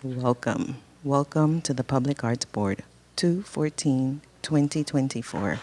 Welcome. Welcome to the Public Arts Board, 2/14/2024.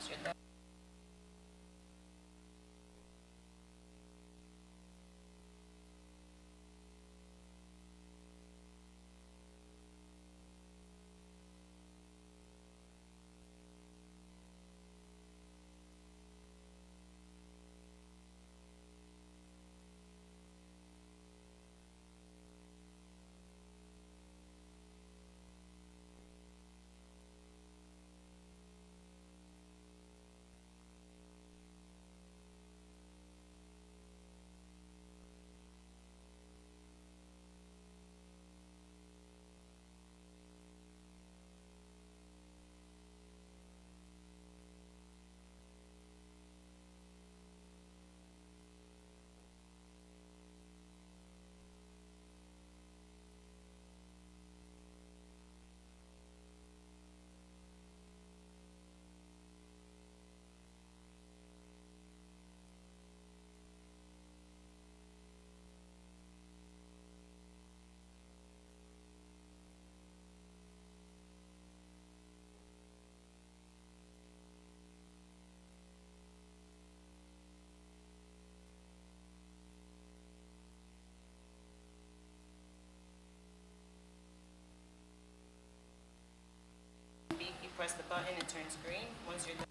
once you're done. You press the button, it turns green. Once you're done.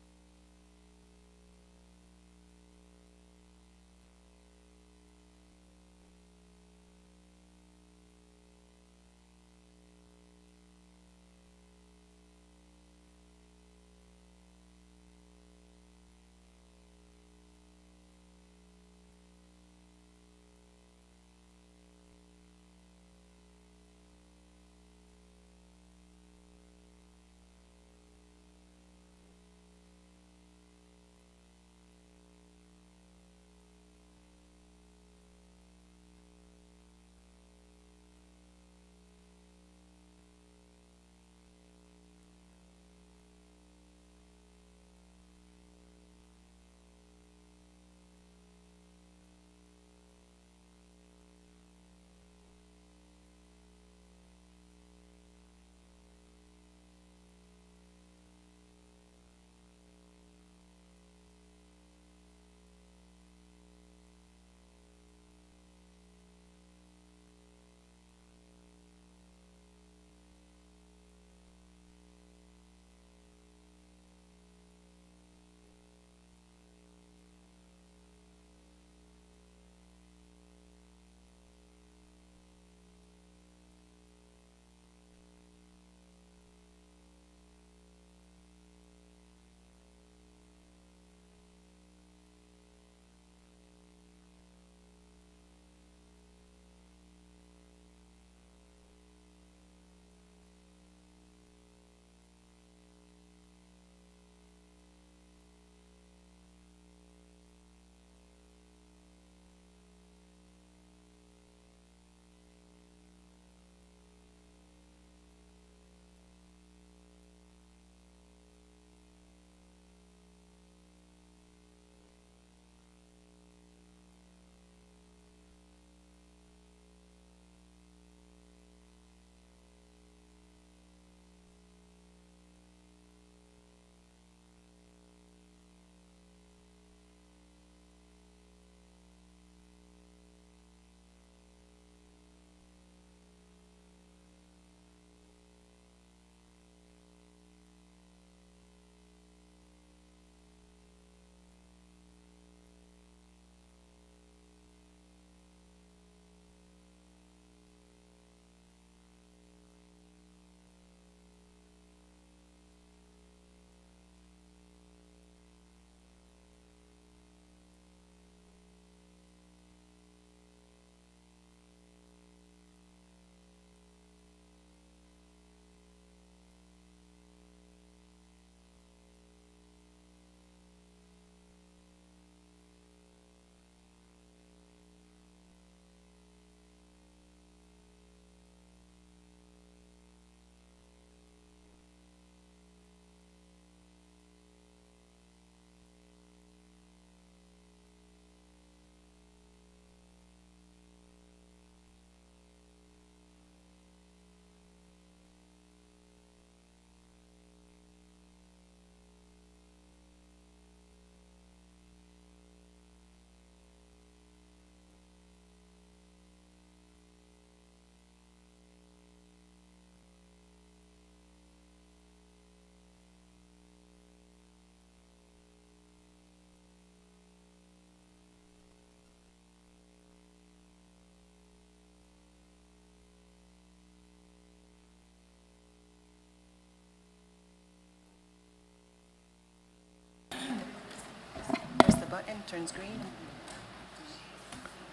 turns green.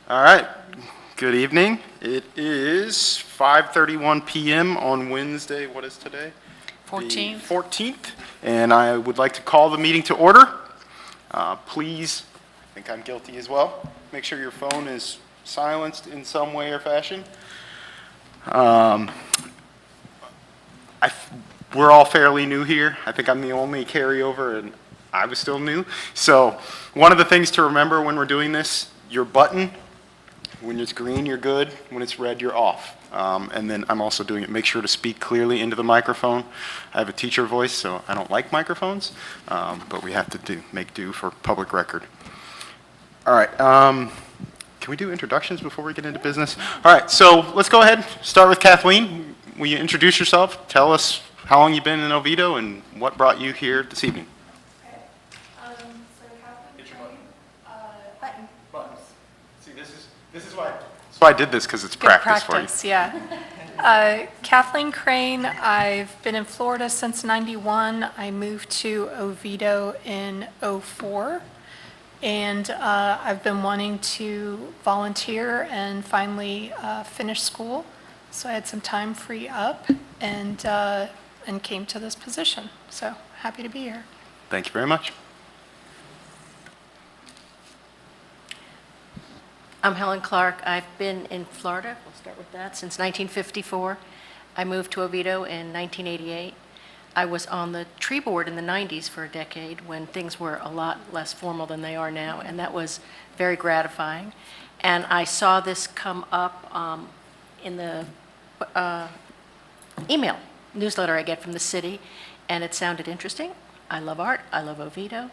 All right. Good evening. It is 5:31 p.m. on Wednesday. What is today? 14th. The 14th. And I would like to call the meeting to order. Please, I think I'm guilty as well, make sure your phone is silenced in some way or fashion. We're all fairly new here. I think I'm the only carryover, and I was still new. So one of the things to remember when we're doing this, your button, when it's green, you're good. When it's red, you're off. And then I'm also doing it, make sure to speak clearly into the microphone. I have a teacher voice, so I don't like microphones, but we have to make do for public record. All right. Can we do introductions before we get into business? All right, so let's go ahead. Start with Kathleen. Will you introduce yourself? Tell us how long you've been in Oviedo and what brought you here this evening. Buttons. See, this is why I did this, because it's Good practice practice, for you. yeah. Kathleen Crane, I've been in Florida since '91. I moved to Oviedo in '04. And I've been wanting to volunteer and finally finish school. So I had some time free up and came to this position. So happy to be here. Thank you very much. I'm Helen Clark. I've been in Florida, we'll start with that, since 1954. I moved to Oviedo in 1988. I was on the tree board in the 90s for a decade when things were a lot less formal than they are now, and that was very gratifying. And I saw this come up in the email newsletter I get from the city, and it sounded interesting. I love art, I love Oviedo,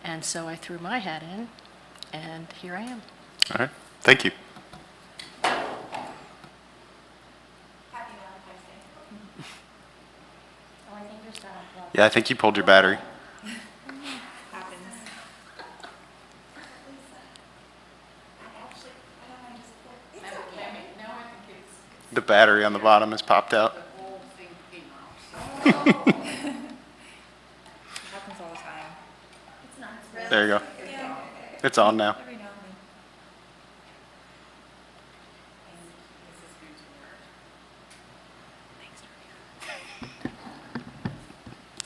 and so I threw my hat in, and here I am. All right, thank you. Yeah, I think you pulled your battery. The battery on the bottom has popped out. Happens all the time. There you go. It's on now. Every now and then.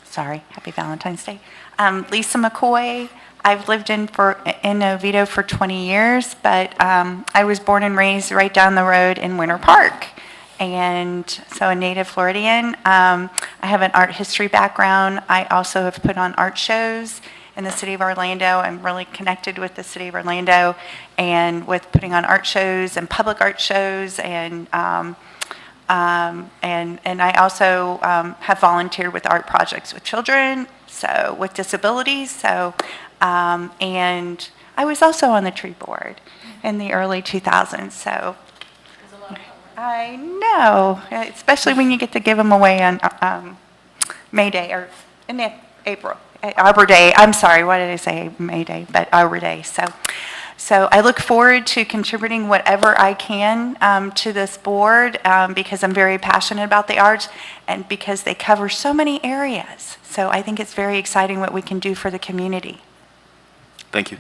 Sorry, happy Valentine's Day. Lisa McCoy. I've lived in Oviedo for 20 years, but I was born and raised right down the road in Winter Park, and so a native Floridian. I have an art history background. I also have put on art shows in the city of Orlando. I'm really connected with the city of Orlando and with putting on art shows and public art shows, and I also have volunteered with art projects with children, so with disabilities. So, and I was also on the tree board in the early 2000s. So, I know, especially when you get to give them away on May Day or in April, Arbor Day. I'm sorry, what did I say? May Day, but Arbor Day. So I look forward to contributing whatever I can to this board because I'm very passionate about the arts and because they cover so many areas. So I think it's very exciting what we can do for the community. Thank you.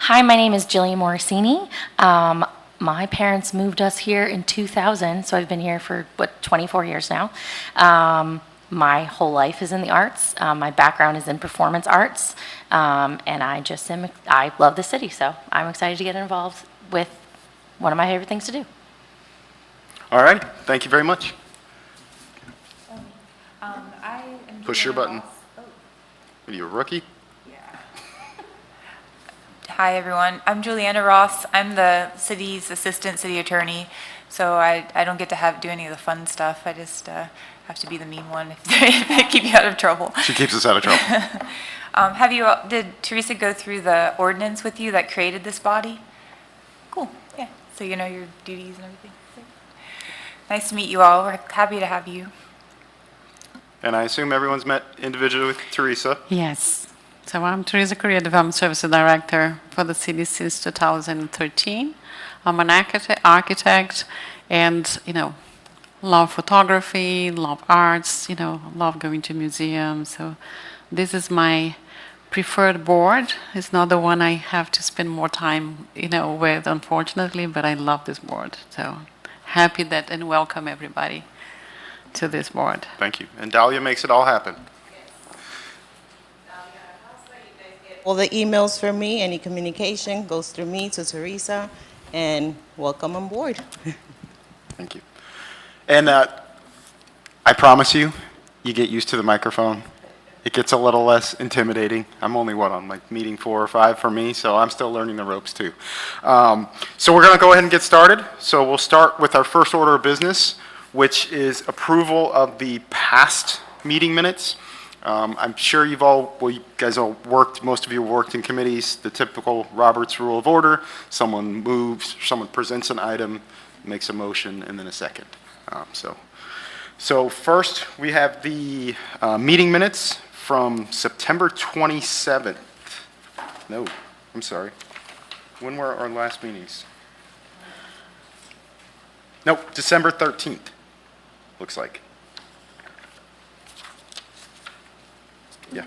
Hi, my name is Jillian Morosini. My parents moved us here in 2000, so I've been here for, 24 years now. My whole life is in the arts. My background is in performance arts, and I love the city, so I'm excited to get involved with one of my favorite things to do. All right, thank you very much. I am Push your Juliana button. Ross. Oh, Are you a rookie? yeah. Hi, everyone. I'm Juliana Ross. I'm the city's assistant city attorney, so I don't get to do any of the fun stuff. I just have to be the mean one if they keep you out of trouble. She keeps us out of trouble. Did Teresa go through the ordinance with you that created this body? Cool, yeah. So you know your duties and everything. Nice to meet you all. We're happy to have you. And I assume everyone's met individually with Teresa. Yes. So I'm Teresa Correa, Development Services Director for the city since 2013. I'm an architect and, love photography, love arts, love going to museums. So this is my preferred board. It's not the one I have to spend more time, with, unfortunately, but I love this board. So happy that and welcome everybody to this board. Thank you. And Dahlia makes it all happen. All the emails from me, any communication goes through me to Teresa, and welcome on board. Thank you. And I promise you, you get used to the microphone. It gets a little less intimidating. I'm only, on like meeting 4 or 5 for me, so I'm still learning the ropes too. So we're going to go ahead and get started. So we'll start with our first order of business, which is approval of the past meeting minutes. I'm sure you guys all worked, most of you worked in committees, the typical Roberts Rule of Order. Someone moves, someone presents an item, makes a motion, and then a second. So first, we have the meeting minutes from September 27th. No, I'm sorry. When were our last meetings? Nope, December 13th, looks like. Yeah.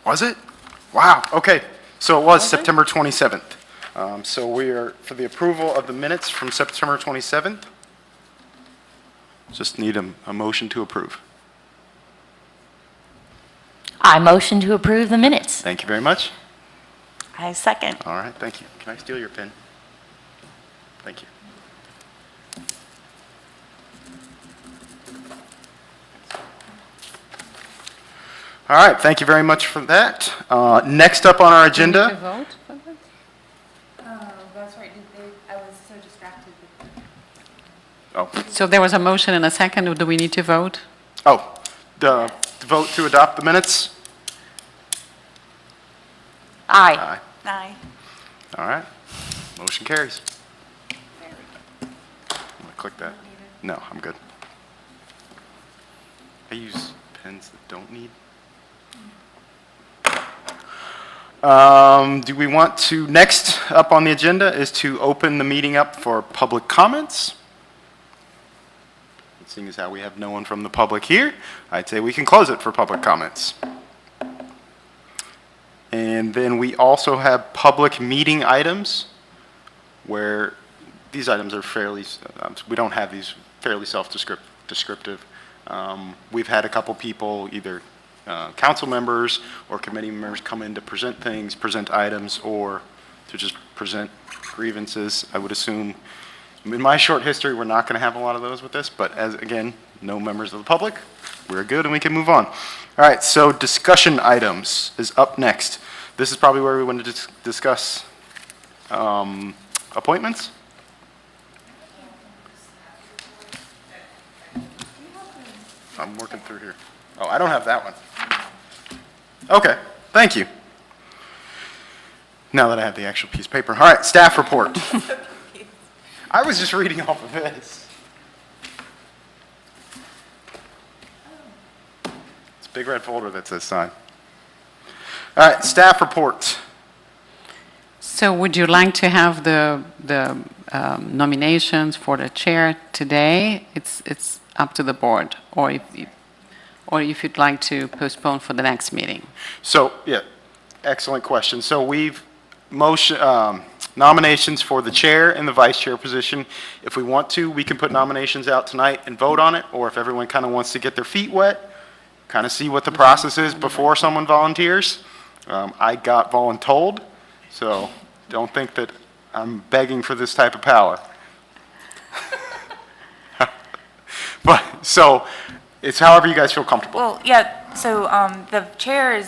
Was it? Wow, okay. So it was September 27th. So we are, for the approval of the minutes from September 27th, just need a motion to approve. I motion to approve the minutes. Thank you very much. I second. All right, thank you. Can I steal your pen? Thank you. All right, thank you very much for that. Next up on our agenda. vote? That's right, I was so distracted. Oh, So there was a motion and a second. Do we need to vote? the vote to adopt the minutes? Aye. Aye. Aye. All right, motion carries. I'm gonna click that. No, I'm good. I use pens that don't need. Do we want to, next up on the agenda is to open the meeting up for public comments. Seeing as how we have no one from the public here, I'd say we can close it for public comments. And then we also have public meeting items where these items are fairly, we don't have these fairly self-descriptive. We've had a couple people, either council members or committee members, come in to present things, present items, or to just present grievances. I would assume, in my short history, we're not going to have a lot of those with this, but as, again, no members of the public, we're good and we can move on. All right, so discussion items is up next. This is probably where we want to discuss appointments. I'm working through here. Oh, I don't have that one. Okay, thank you. Now that I have the actual piece of paper. All right, staff report. I was just reading off of this. It's a big red folder that says sign. All right, staff reports. So would you like to have the nominations for the chair today? It's up to the board, or if you'd like to postpone for the next meeting. So, yeah, excellent question. So we've nominations for the chair and the vice chair position. If we want to, we can put nominations out tonight and vote on it, or if everyone kind of wants to get their feet wet, kind of see what the process is before someone volunteers. I got voluntold, so don't think that I'm begging for this type of power. But, so, it's however you guys feel comfortable. Well, yeah, so the chair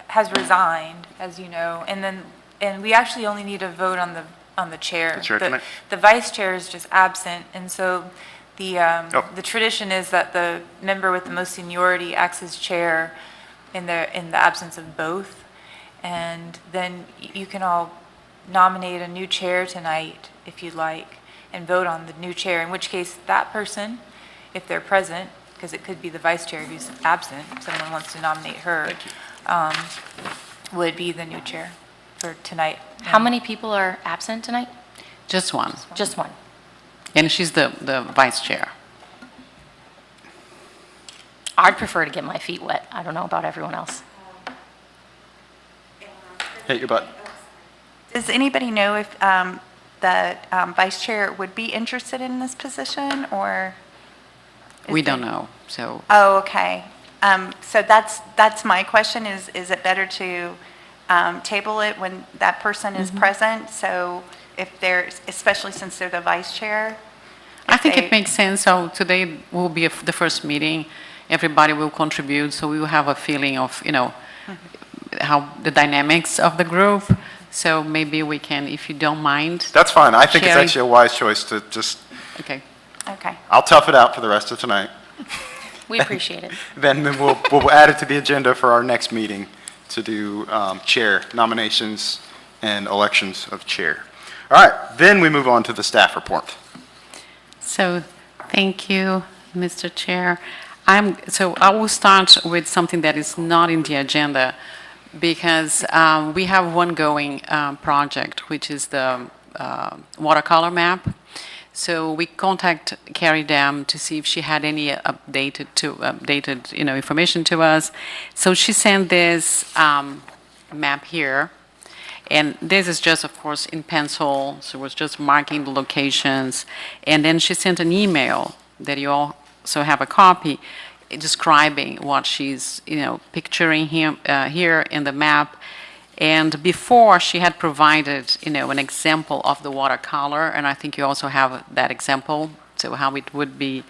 has resigned, as you know, and we actually only need a vote on the chair. The chair tonight? The vice chair is just absent, and so the Oh. tradition is that the member with the most seniority acts as chair in the absence of both. And then you can all nominate a new chair tonight, if you'd like, and vote on the new chair, in which case that person, if they're present, because it could be the vice chair who's absent, if someone wants to nominate her, would be the new chair for tonight. How many people are absent tonight? Just one. Just one. And she's the vice chair. I'd prefer to get my feet wet. I don't know about everyone else. Hit your butt. Does anybody know if the vice chair would be interested in this position, or? is We there- don't know, so. Oh, okay. So that's my question, is it better to table it when that person is present? So if they're, especially since they're the vice chair? I if think they- it makes sense. So today will be the first meeting. Everybody will contribute, so we will have a feeling of, how the dynamics of the group. So maybe we can, if you don't mind. That's fine. I think it's Sherry? actually a wise choice to just, Okay. Okay. I'll tough it out for the rest of tonight. We appreciate it. Then we'll add it to the agenda for our next meeting to do chair nominations and elections of chair. All right, then we move on to the staff report. So, thank you, Mr. Chair. So I will start with something that is not in the agenda, because we have one going project, which is the watercolor map. So we contact Carrie Dam to see if she had any updated information to us. So she sent this map here. And this is just, of course, in pencil, so it was just marking the locations. And then she sent an email that you also have a copy, describing what she's, picturing here in the map. And before, she had provided, an example of the watercolor, and I think you also have that example, so how it would be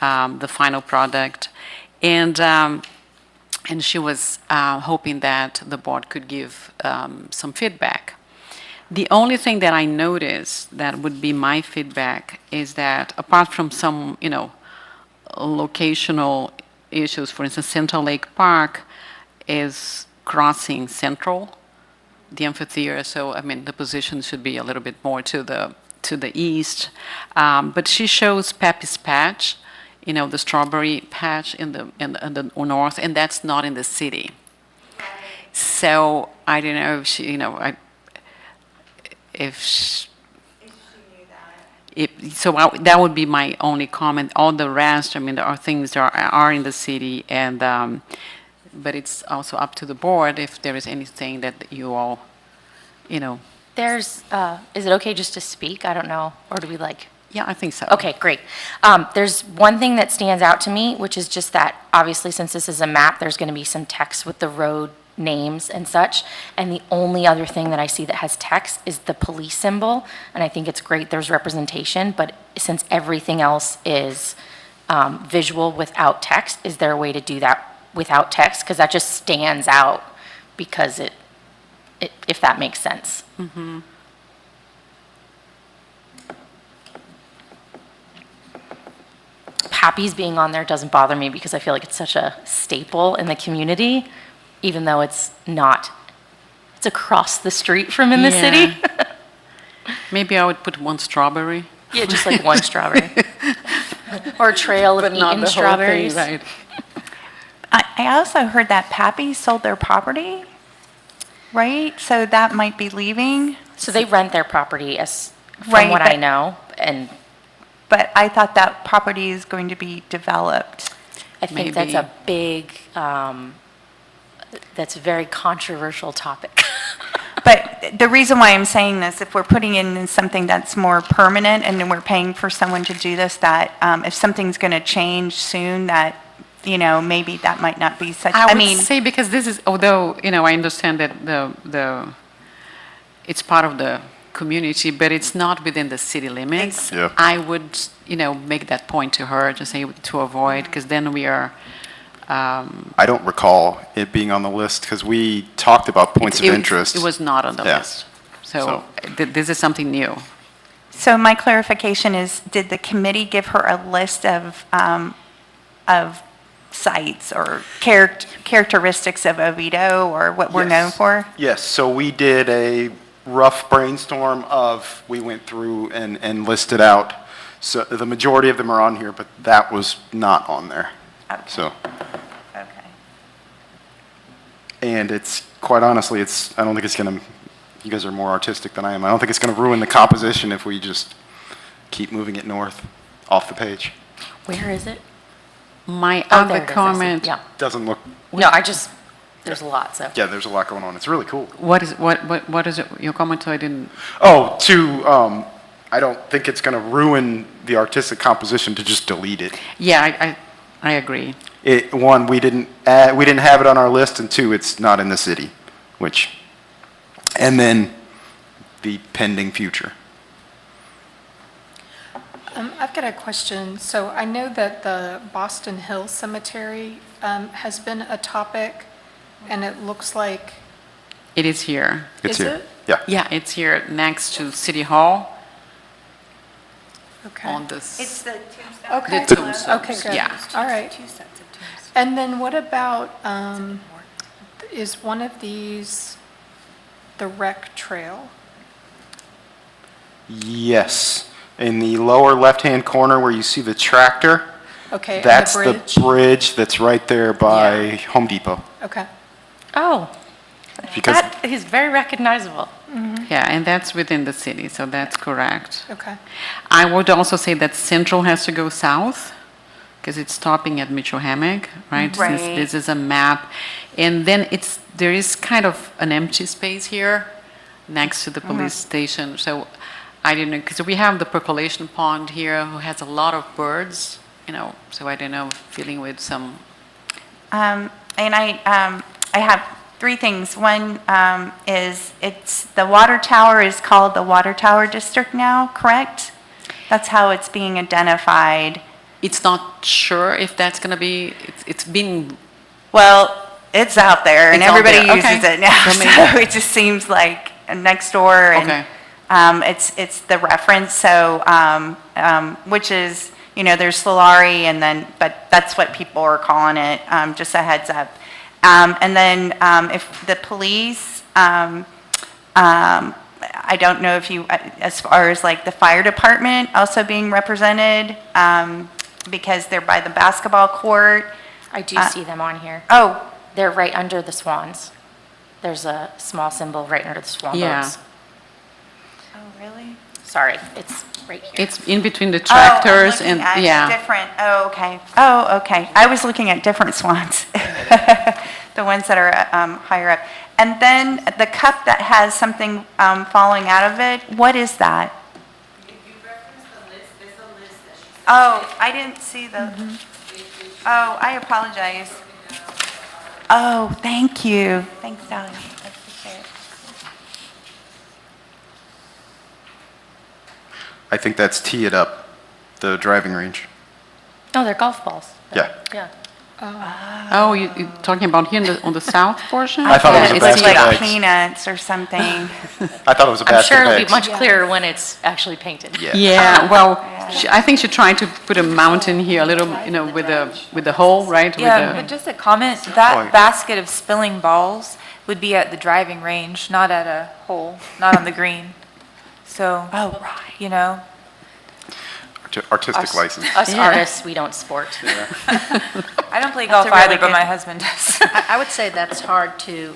the final product. And she was hoping that the board could give some feedback. The only thing that I noticed that would be my feedback is that apart from some, locational issues, for instance, Central Lake Park is crossing Central, the amphitheater, so the position should be a little bit more to the east. But she shows Pepe's Patch, the strawberry patch in the north, and that's not in the city. So I don't know if she, that would be my only comment. All the rest, there are things that are in the city, and but it's also up to the board if there is anything that you all, There's, is it okay just to speak? I don't know. Or do we Yeah, I think so. Okay, great. There's one thing that stands out to me, which is just that, obviously, since this is a map, there's going to be some text with the road names and such. And the only other thing that I see that has text is the police symbol. And I think it's great there's representation, but since everything else is visual without text, is there a way to do that without text? Because that just stands out because if that makes sense. Mm-hmm. Pappy's being on there doesn't bother me because I feel like it's such a staple in the community, even though it's not. It's across the street from in the Yeah. city. Maybe I would put one strawberry. Yeah, just like one strawberry. Or a trail of But not eaten the whole thing, strawberries. right? I also heard that Pappy sold their property, right? So that might be leaving. So they rent their property from Right, what I but- know, and But I thought that property is going to be developed. I think that's a Maybe. big, that's a very controversial topic. But the reason why I'm saying this, if we're putting in something that's more permanent and then we're paying for someone to do this, that if something's going to change soon, that, maybe that might not be such, I would say, because this is, although, I understand that it's part of the community, but it's not within the city limits. Yeah. I would, make that point to her, to say, to avoid, because then we are, I don't recall it being on the list because we talked about points of interest. It was not on the Yeah. list. So this is something new. So my clarification is, did the committee give her a list of sites or characteristics of Oviedo or what we're known Yes. for? Yes, so we did a rough brainstorm we went through and listed out. So the majority of them are on here, but that was not on there. Okay. So, Okay. and it's, quite honestly, I don't think it's going to, you guys are more artistic than I am. I don't think it's going to ruin the composition if we just keep moving it north, off the page. Where is it? My Oh, other there it is. I see. comment, Yeah. Doesn't look, No, there's a lot, so. yeah, there's a lot going on. It's really cool. what is it, your comment, so I didn't, Oh, I don't think it's going to ruin the artistic composition to just delete it. yeah, I agree. One, we didn't have it on our list, and two, it's not in the city, and then the pending future. I've got a question. So I know that the Boston Hill Cemetery has been a topic, and it looks like, It is here. It's Is here. it? Yeah. Yeah, it's here next to City Hall okay. on this. It's the tombstone. Okay, The tombstones, okay, good. yeah. All right. And then what about, is one of these the rec trail? Yes. In the lower left-hand corner where you see the tractor, Okay, and that's the the bridge? bridge that's right there by Yeah. Home Depot. Okay, Oh, Because that is very recognizable. Yeah, and that's within the city, so that's correct. okay. I would also say that Central has to go south, because it's stopping at Mitchell Hammock, right? Since Right. this is a map. And then there is kind of an empty space here next to the police station. So I don't know, because we have the percolation pond here, who has a lot of birds, so I don't know, feeling with some, And I have three things. One is the water tower is called the Water Tower District now, correct? That's how it's being identified. it's not sure if that's going to be, it's been, Well, it's out there and It's out everybody there, uses okay. it now, So maybe- so it just seems like next door Okay. and it's the reference, so, which is, there's Solari and then, but that's what people are calling it, just a heads up. And then if the police, I don't know if you, as far as like the fire department also being represented, because they're by the basketball court. I do see them on here. Oh, They're right under the swans. There's a small symbol right under the swan Yeah. boats. oh, really? Sorry, it's right here. it's in between the tractors Oh, I'm and, looking at yeah. different, oh, okay. I was looking at different swans, the ones that are higher up. And then the cup that has something falling out of it, what is that? If you reference the list, there's a list that she sent. Oh, I didn't see the, oh, I apologize. Oh, thank you. Thanks, Sally. I appreciate it. I think that's Tee It Up, the driving range. Oh, they're golf balls. Yeah. Yeah. Oh, you're talking about here on the south portion? I thought it was a It's basket like of eggs. peanuts or something. I thought it was a I'm basket sure of it'll be eggs. much clearer when it's actually painted. Yeah. Yeah, well, I think she tried to put a mountain here, a little, with the hole, right? With Yeah, the- but just a comment, Point. that basket of spilling balls would be at the driving range, not at a hole, not on the green. So, Oh, right. Artistic license. Us Yeah. artists, we don't sport. I don't play golf a really either, but good- my husband does. I would say that's hard to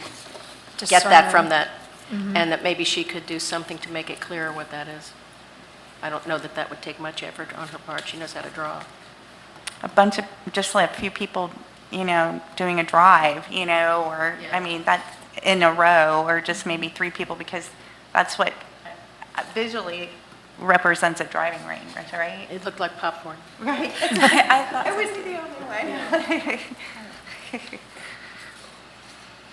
get that from that, and that maybe she could do something to make it clearer what that is. I don't know that that would take much effort on her part. She knows how to draw. A bunch of, just like a few people, doing a drive, or, I mean, that in a row, or just maybe three people, because that's what visually represents a driving range, right? It looked like popcorn. Right. I thought I wasn't the only one.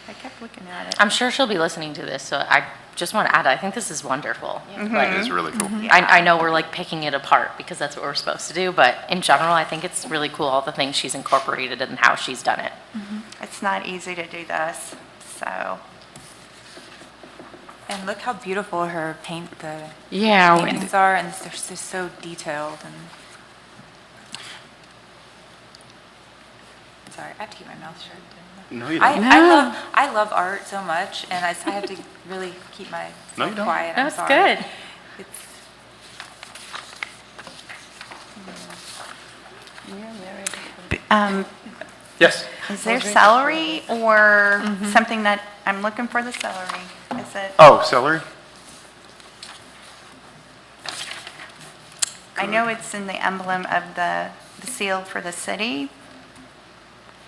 I kept looking at it. I'm sure she'll be listening to this, so I just want to add, I think this is wonderful. Like, It is really cool. I know we're like picking it apart because that's what we're supposed to do, but in general, I think it's really cool, all the things she's incorporated and how she's done it. It's not easy to do this, so. And look how beautiful her the Yeah, paintings are, and they're just so detailed and. Sorry, I have to keep my mouth shut. No, you I, don't. No. I love art so much, and I have to really keep my No, you don't. quiet. I'm That's sorry. good. It's, Yes. Is there celery or something that, I'm looking for the celery. Is it? Oh, celery? I know it's in the emblem of the seal for the city.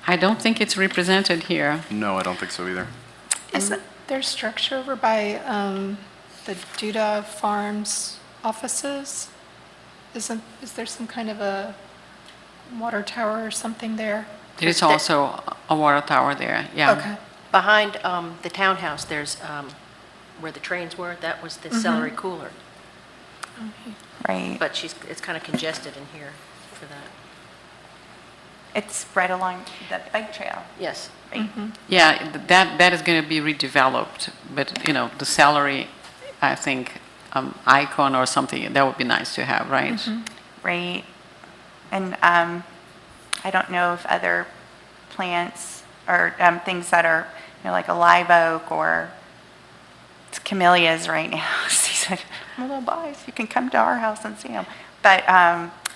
I don't think it's represented here. No, I don't think so either. Is there structure over by the Duda Farms offices? Is there some kind of a water tower or something there? There is also a water tower there, yeah. Okay. Behind the townhouse, there's where the trains were, that was the celery cooler. Right. But it's kind of congested in here for that. It's right along the bike trail. Yes. Right? Yeah, that is going to be redeveloped, but, you know, the salary, I think, icon or something, that would be nice to have, right? Right. And I don't know if other plants or things that are, you know, like a live oak or it's camellias right now. She said, little boys, you can come to our house and see them. But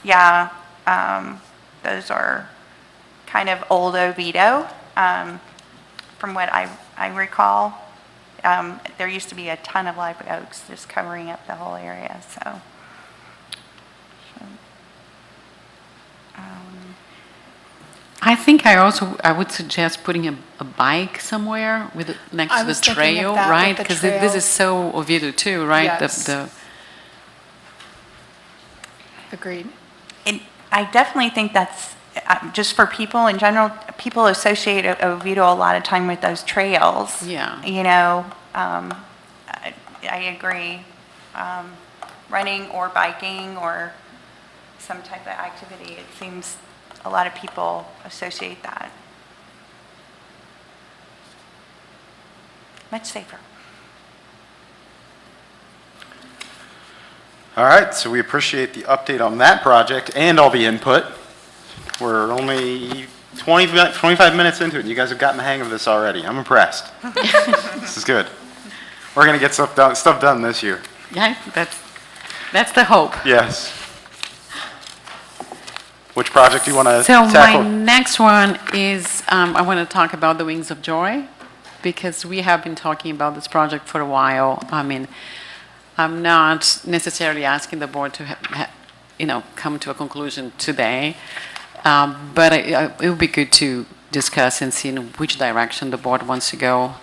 yeah, those are kind of old Oviedo. From what I recall, there used to be a ton of live oaks just covering up the whole area, so. I think I would suggest putting a bike somewhere next I to the was thinking of trail, that with right? the Because this is trail. so Oviedo too, right? Yes. Agreed. I definitely think that's, just for people in general, people associate Oviedo a lot of time with those trails. Yeah. You know, I agree. Running or biking or some type of activity, it seems a lot of people associate that. Much safer. All right, so we appreciate the update on that project and all the input. We're only 25 minutes into it, and you guys have gotten the hang of this already. I'm impressed. This is good. We're going to get stuff done this year. Yeah, that's the hope. Yes. Which project do you want to So tackle? my next one is, I want to talk about the Wings of Joy, because we have been talking about this project for a while. I mean, I'm not necessarily asking the board to, come to a conclusion today, but it would be good to discuss and see in which direction the board wants to go,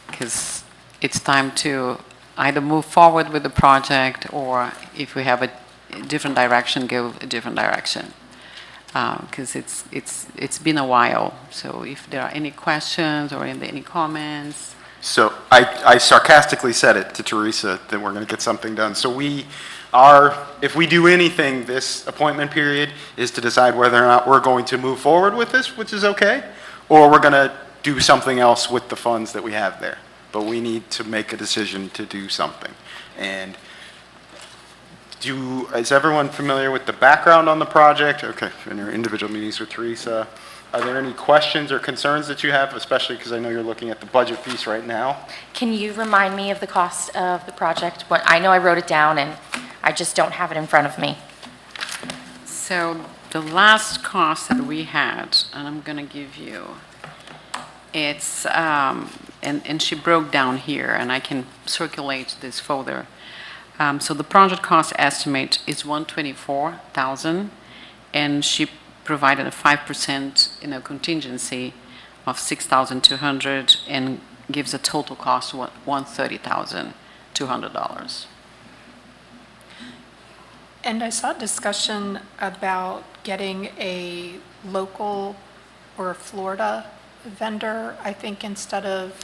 because it's time to either move forward with the project, or if we have a different direction, go a different direction. Because it's been a while. So if there are any questions or any comments. So I sarcastically said it to Teresa that we're going to get something done. So if we do anything this appointment period is to decide whether or not we're going to move forward with this, which is okay, or we're going to do something else with the funds that we have there. But we need to make a decision to do something. And is everyone familiar with the background on the project? Okay, in your individual meetings with Teresa. Are there any questions or concerns that you have, especially because I know you're looking at the budget piece right now? Can you remind me of the cost of the project? I know I wrote it down, and I just don't have it in front of me. So the last cost that we had, and I'm going to give you, it's, and she broke down here, and I can circulate this folder. So the project cost estimate is $124,000, and she provided a 5% contingency of $6,200 and gives a total cost of $130,200. And I saw discussion about getting a local or a Florida vendor, I think, instead of,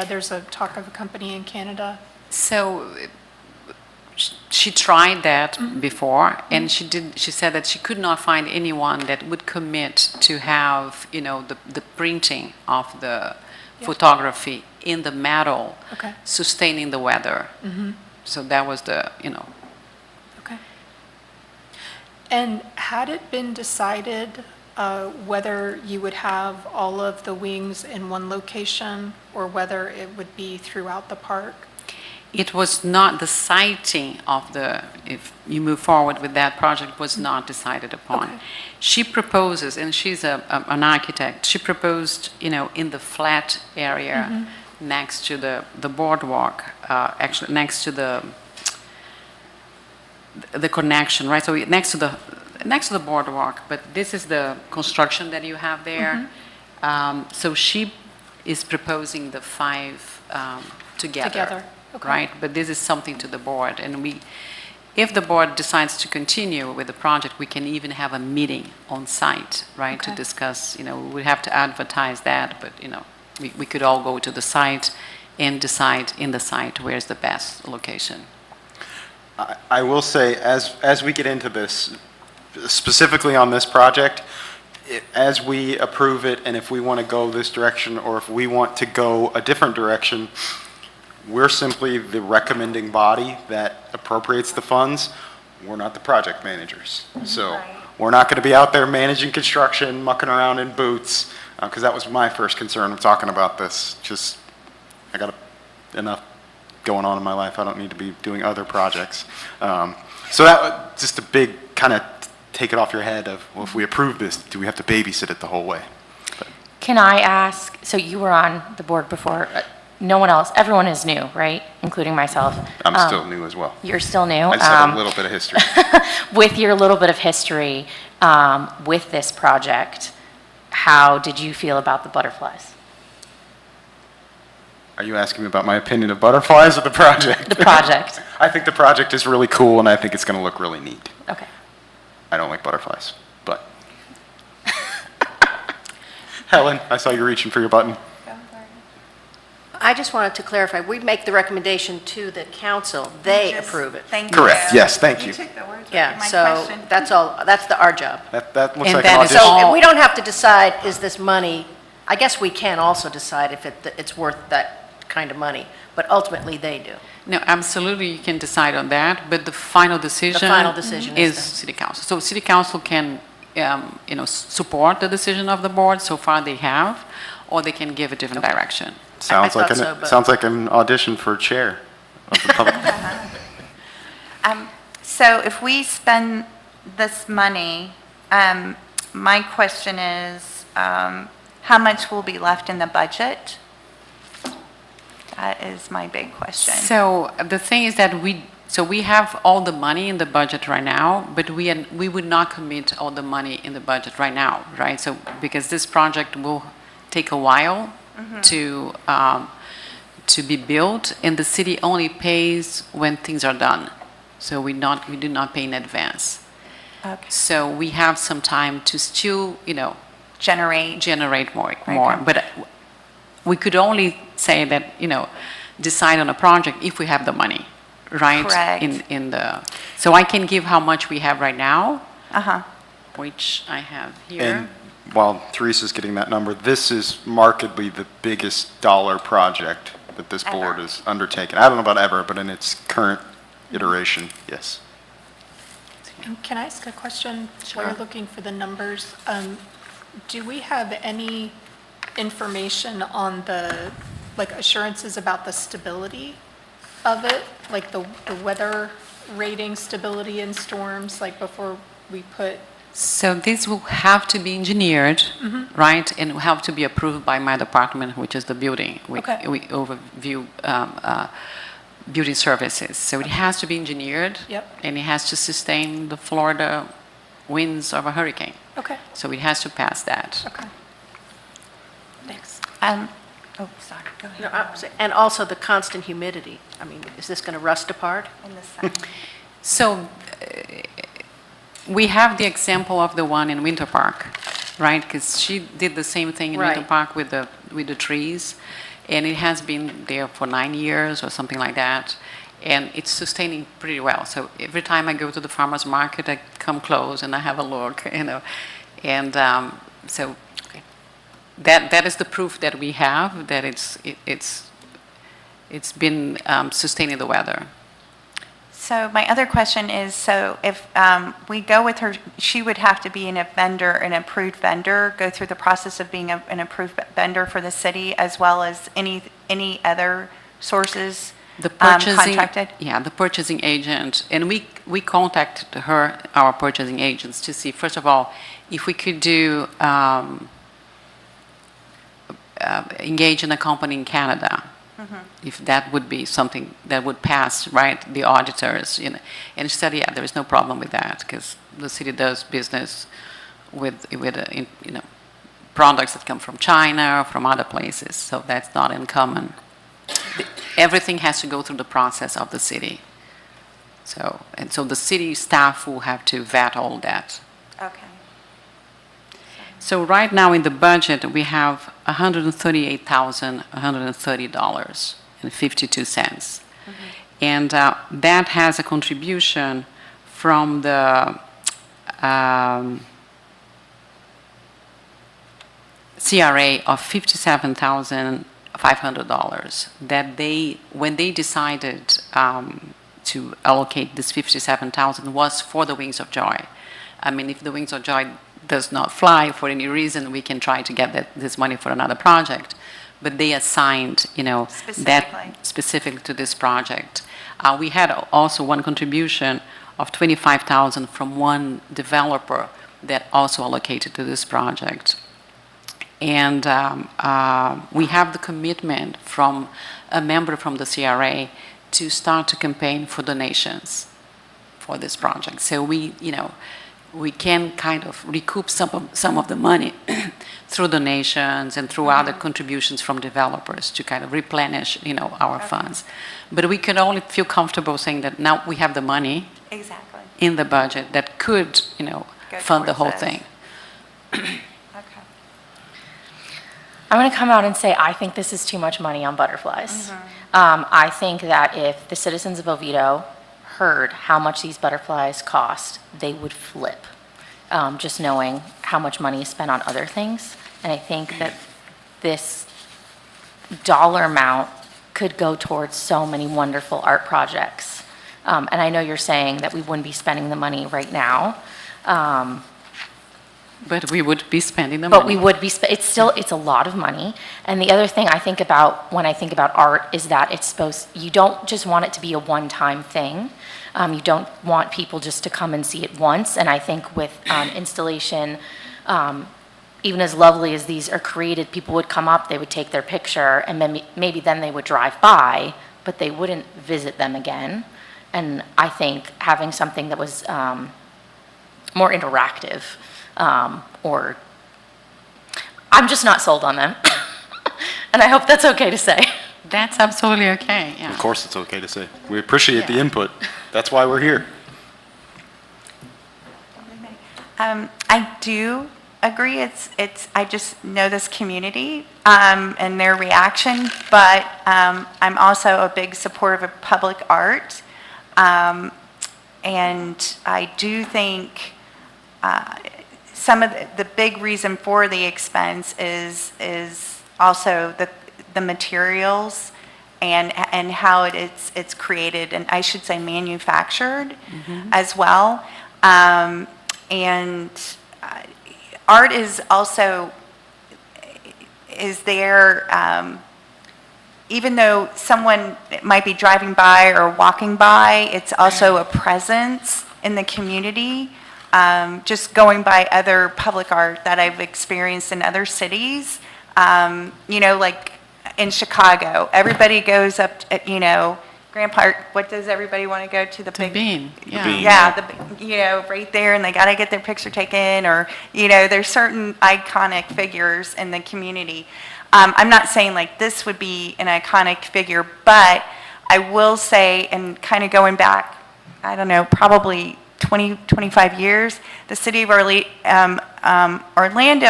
there's a talk of a company in Canada. So she tried that before, and she said that she could not find anyone that would commit to have, the printing of the photography in the metal, Okay. sustaining the weather. So that was the. Okay. And had it been decided whether you would have all of the wings in one location or whether it would be throughout the park? It was not the siting of if you move forward with that project, was not decided upon. Okay. She proposes, and she's an architect, she proposed, in the flat area next to the boardwalk, actually next to the connection, right? So next to the boardwalk, but this is the construction that you have there. So she is proposing the 5 together. Together, okay. Right? But this is something to the board, and if the board decides to continue with the project, we can even have a meeting on site, right? To Okay. discuss, we have to advertise that, but, we could all go to the site and decide in the site where's the best location. I will say, as we get into this, specifically on this project, as we approve it, and if we want to go this direction, or if we want to go a different direction, we're simply the recommending body that appropriates the funds. We're not the project managers. So we're not going to be out there managing construction, mucking around in boots, because that was my first concern of talking about this. Just, I got enough going on in my life. I don't need to be doing other projects. So that just a big kind of take it off your head of, well, if we approve this, do we have to babysit it the whole way? Can I ask, so you were on the board before, no one else, everyone is new, right? Including myself. I'm still new as well. You're still new? I just have a little bit of history. With your little bit of history with this project, how did you feel about the butterflies? Are you asking me about my opinion of butterflies or the project? The project. I think the project is really cool, and I think it's going to look really neat. Okay. I don't like butterflies, but. Helen, I saw you reaching for your button. I just wanted to clarify, we make the recommendation to the council, they approve it. Thank you. Correct, yes, thank you. You took the words out Yeah, of my so question. that's all, that's our job. That looks And like that an is audition. all- So we don't have to decide, is this money, I guess we can also decide if it's worth that kind of money, but ultimately they do. No, absolutely, you can decide on that, but the final decision. final decision is is the- city council. So city council can, support the decision of the board, so far they have, or they can give a different direction. Sounds like thought so, but- sounds like an audition for chair of the public. So if we spend this money, my question is, how much will be left in the budget? That is my big question. So the thing is that we have all the money in the budget right now, but we would not commit all the money in the budget right now, right? So, because this project will take a while to be built, and the city only pays when things are done. So we do not pay in advance. Okay. So we have some time to still, Generate. more. Okay. But we could only say that, decide on a project if we have the money, right? Correct. So I can give how much we have right now, Uh-huh. which I have here. And while Teresa's getting that number, this is markedly the biggest dollar project that this board Ever. has undertaken. I don't know about ever, but in its current iteration, yes. And can I ask a question? While you're looking for the numbers, do we have any information on the, assurances about the stability of it? Like the weather rating stability in storms, before we put, So this will have to be engineered, Mm-hmm. right? And will have to be approved by my department, which is the building. Okay. We overview building services. So it has to be engineered. Yep. And it has to sustain the Florida winds of a hurricane. okay, So it has to pass that. okay. Thanks. Sorry, go ahead. No, and also the constant humidity. I mean, is this going to rust apart? In the sun. So we have the example of the one in Winter Park, right? Because she did the same thing in Winter Right. Park with the trees, and it has been there for 9 years or something like that, and it's sustaining pretty well. So every time I go to the farmer's market, I come close and I have a look, and so that is the proof that we have that it's been sustaining the weather. So my other question is, so if we go with her, she would have to be an approved vendor, go through the process of being an approved vendor for the city, as well as any other sources The purchasing, contracted? yeah, the purchasing agent, and we contacted our purchasing agents to see, first of all, if we could engage in a company in Canada, If that would be something that would pass, right, the auditors, you know. And she said, yeah, there is no problem with that, because the city does business with you know, products that come from China or from other places, so that's not uncommon. Everything has to go through the process of the city. So the city staff will have to vet all that. Okay. So right now in the budget, we have $138,130.52. And that has a contribution from the CRA of $57,500 that when they decided to allocate this $57,000 was for the Wings of Joy. I mean, if the Wings of Joy does not fly for any reason, we can try to get this money for another project. But they assigned, you know, that specific to this project. We had also one contribution of $25,000 from one developer that also allocated to this project. And we have the commitment from a member from the CRA to start to campaign for donations for this project. So we can kind of recoup some of the money through donations and through other contributions from developers to kind of replenish, you know, our funds. But we can only feel comfortable saying that now we have the money in the budget that could, you know, fund the whole thing. I'm going to come out and say I think this is too much money on butterflies. I think that if the citizens of Oviedo heard how much these butterflies cost, they would flip, just knowing how much money is spent on other things. And I think that this dollar amount could go towards so many wonderful art projects. And I know you're saying that we wouldn't be spending the money right now. But we would be spending the money. But we would be, it's a lot of money. And the other thing I think about when I think about art is that you don't just want it to be a one-time thing. You don't want people just to come and see it once. And I think with installation, even as lovely as these are created, people would come up, they would take their picture, and then maybe then they would drive by, but they wouldn't visit them again. And I think having something that was more interactive, or I'm just not sold on them. And I hope that's okay to say. That's absolutely okay, yeah. Of course it's okay to say. We appreciate the input. That's why we're here. I do agree. I just know this community and their reaction, but I'm also a big supporter of public art. And I do think some of the big reason for the expense is also the materials and how it's created, and I should say manufactured as well. And art is also there, even though someone might be driving by or walking by, it's also a presence in the community. Just going by other public art that I've experienced in other cities, you know, like in Chicago, everybody goes up, Grand Park, what does everybody want to go to? The big Bean, yeah. Bean. Yeah, right there, and they got to get their picture taken, or, there's certain iconic figures in the community. I'm not saying like this would be an iconic figure, but I will say, and kind of going back, I don't know, probably 20, 25 years, the city of Orlando,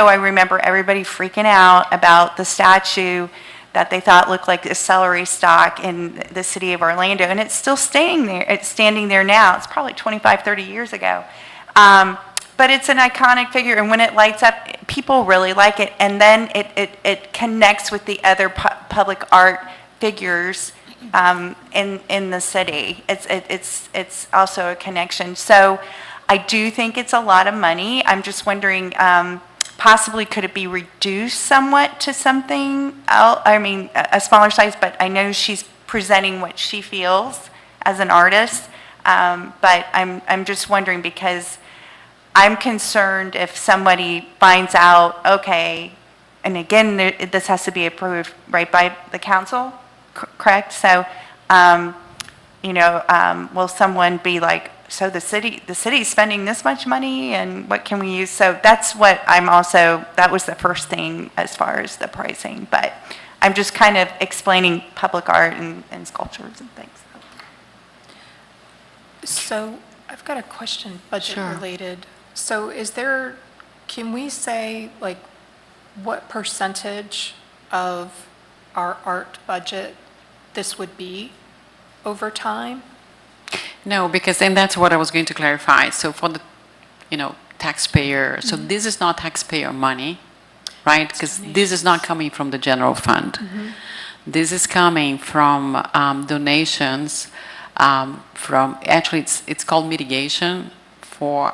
I remember everybody freaking out about the statue that they thought looked like a celery stalk in the city of Orlando, and it's still staying there. It's standing there now. It's probably 25, 30 years ago. But it's an iconic figure, and when it lights up, people really like it, and then it connects with the other public art figures in the city. It's also a connection. So I do think it's a lot of money. I'm just wondering, possibly could it be reduced somewhat to something else? I mean, a smaller size, but I know she's presenting what she feels as an artist. But I'm just wondering, because I'm concerned if somebody finds out, okay, and again, this has to be approved right by the council, correct? So, will someone be like, so the city's spending this much money and what can we use? So that's what that was the first thing as far as the pricing. But I'm just kind of explaining public art and sculptures and things. So I've got a question, budget Sure. related. So can we say, like, what percentage of our art budget this would be over time? No, because, and that's what I was going to clarify. So for the, taxpayer, so this is not taxpayer money, right? Because this is not coming from the general fund. This is coming from donations actually it's called mitigation for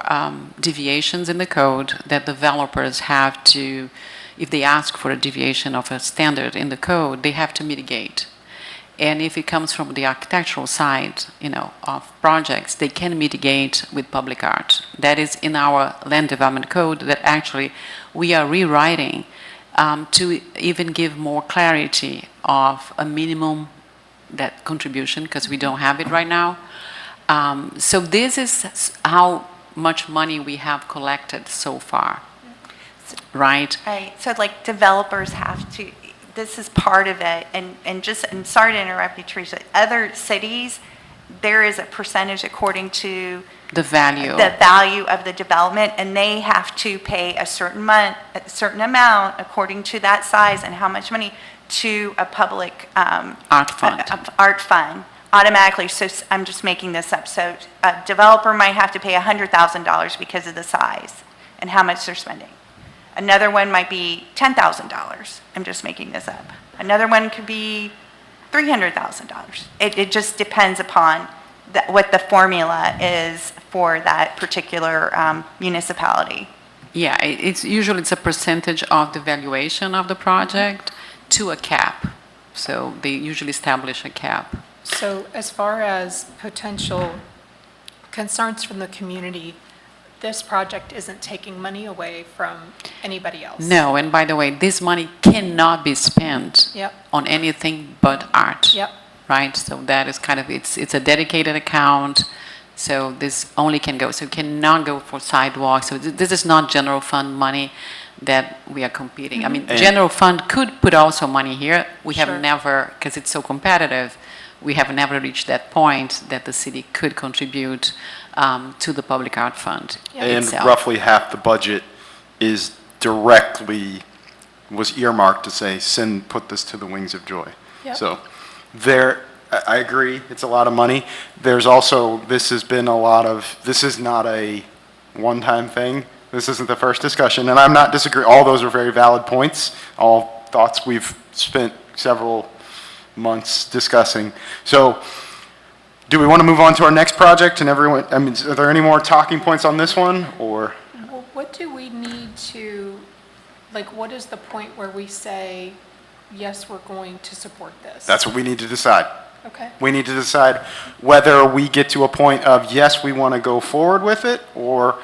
deviations in the code that developers have to, if they ask for a deviation of a standard in the code, they have to mitigate. And if it comes from the architectural side, of projects, they can mitigate with public art. That is in our land development code that actually we are rewriting to even give more clarity of a minimum that contribution, because we don't have it right now. So this is how much money we have collected so far, right? Right, so like developers have to, this is part of it, and sorry to interrupt you, Teresa, other cities, there is a percentage according to The value. the value of the development, and they have to pay a certain amount according to that size and how much money to a public Art fund. art fund automatically. So I'm just making this up. So a developer might have to pay $100,000 because of the size and how much they're spending. Another one might be $10,000. I'm just making this up. Another one could be $300,000. It just depends upon what the formula is for that particular municipality. Yeah, it's usually it's a percentage of the valuation of the project to a cap. So they usually establish a cap. So as far as potential concerns from the community, this project isn't taking money away from anybody else? No, and by the way, this money cannot be spent Yep. on anything but art. Yep. Right? So that is kind of, it's a dedicated account. So this only can go, so it cannot go for sidewalks. So this is not general fund money that we are competing. I mean, general fund could put also money here. We Sure. have never, because it's so competitive, we have never reached that point that the city could contribute to the public art fund And itself. roughly half the budget was earmarked to say, put this to the Wings of Joy. Yep. So I agree, it's a lot of money. There's also, this is not a one-time thing. This isn't the first discussion, and I'm not disagreeing. All those are very valid points, all thoughts we've spent several months discussing. So, do we want to move on to our next project? And everyone, I mean, are there any more talking points on this one, or? Well, what do we need to, like, what is the point where we say, yes, we're going to support this? That's what we need to decide. Okay. We need to decide whether we get to a point of, yes, we want to go forward with it, or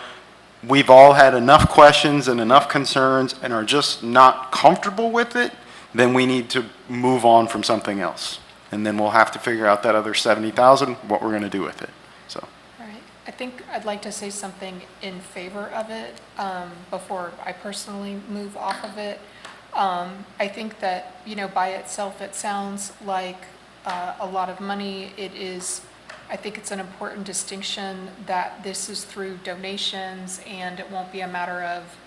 we've all had enough questions and enough concerns and are just not comfortable with it, then we need to move on from something else. And then we'll have to figure out that other 70,000, what we're going to do with it. So, All right. I think I'd like to say something in favor of it before I personally move off of it. I think that, by itself, it sounds like a lot of money. I think it's an important distinction that this is through donations, and it won't be a matter of,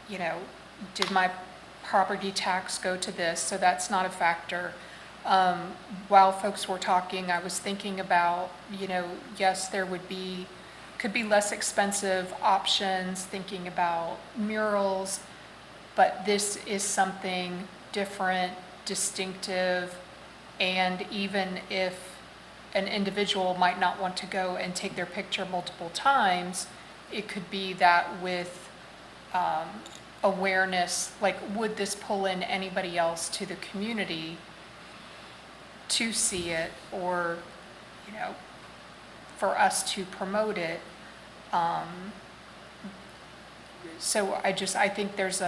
did my property tax go to this? So that's not a factor. While folks were talking, I was thinking about, yes, there could be less expensive options, thinking about murals, but this is something different, distinctive, and even if an individual might not want to go and take their picture multiple times, it could be that with awareness, like, would this pull in anybody else to the community to see it, or, for us to promote it? So I think there's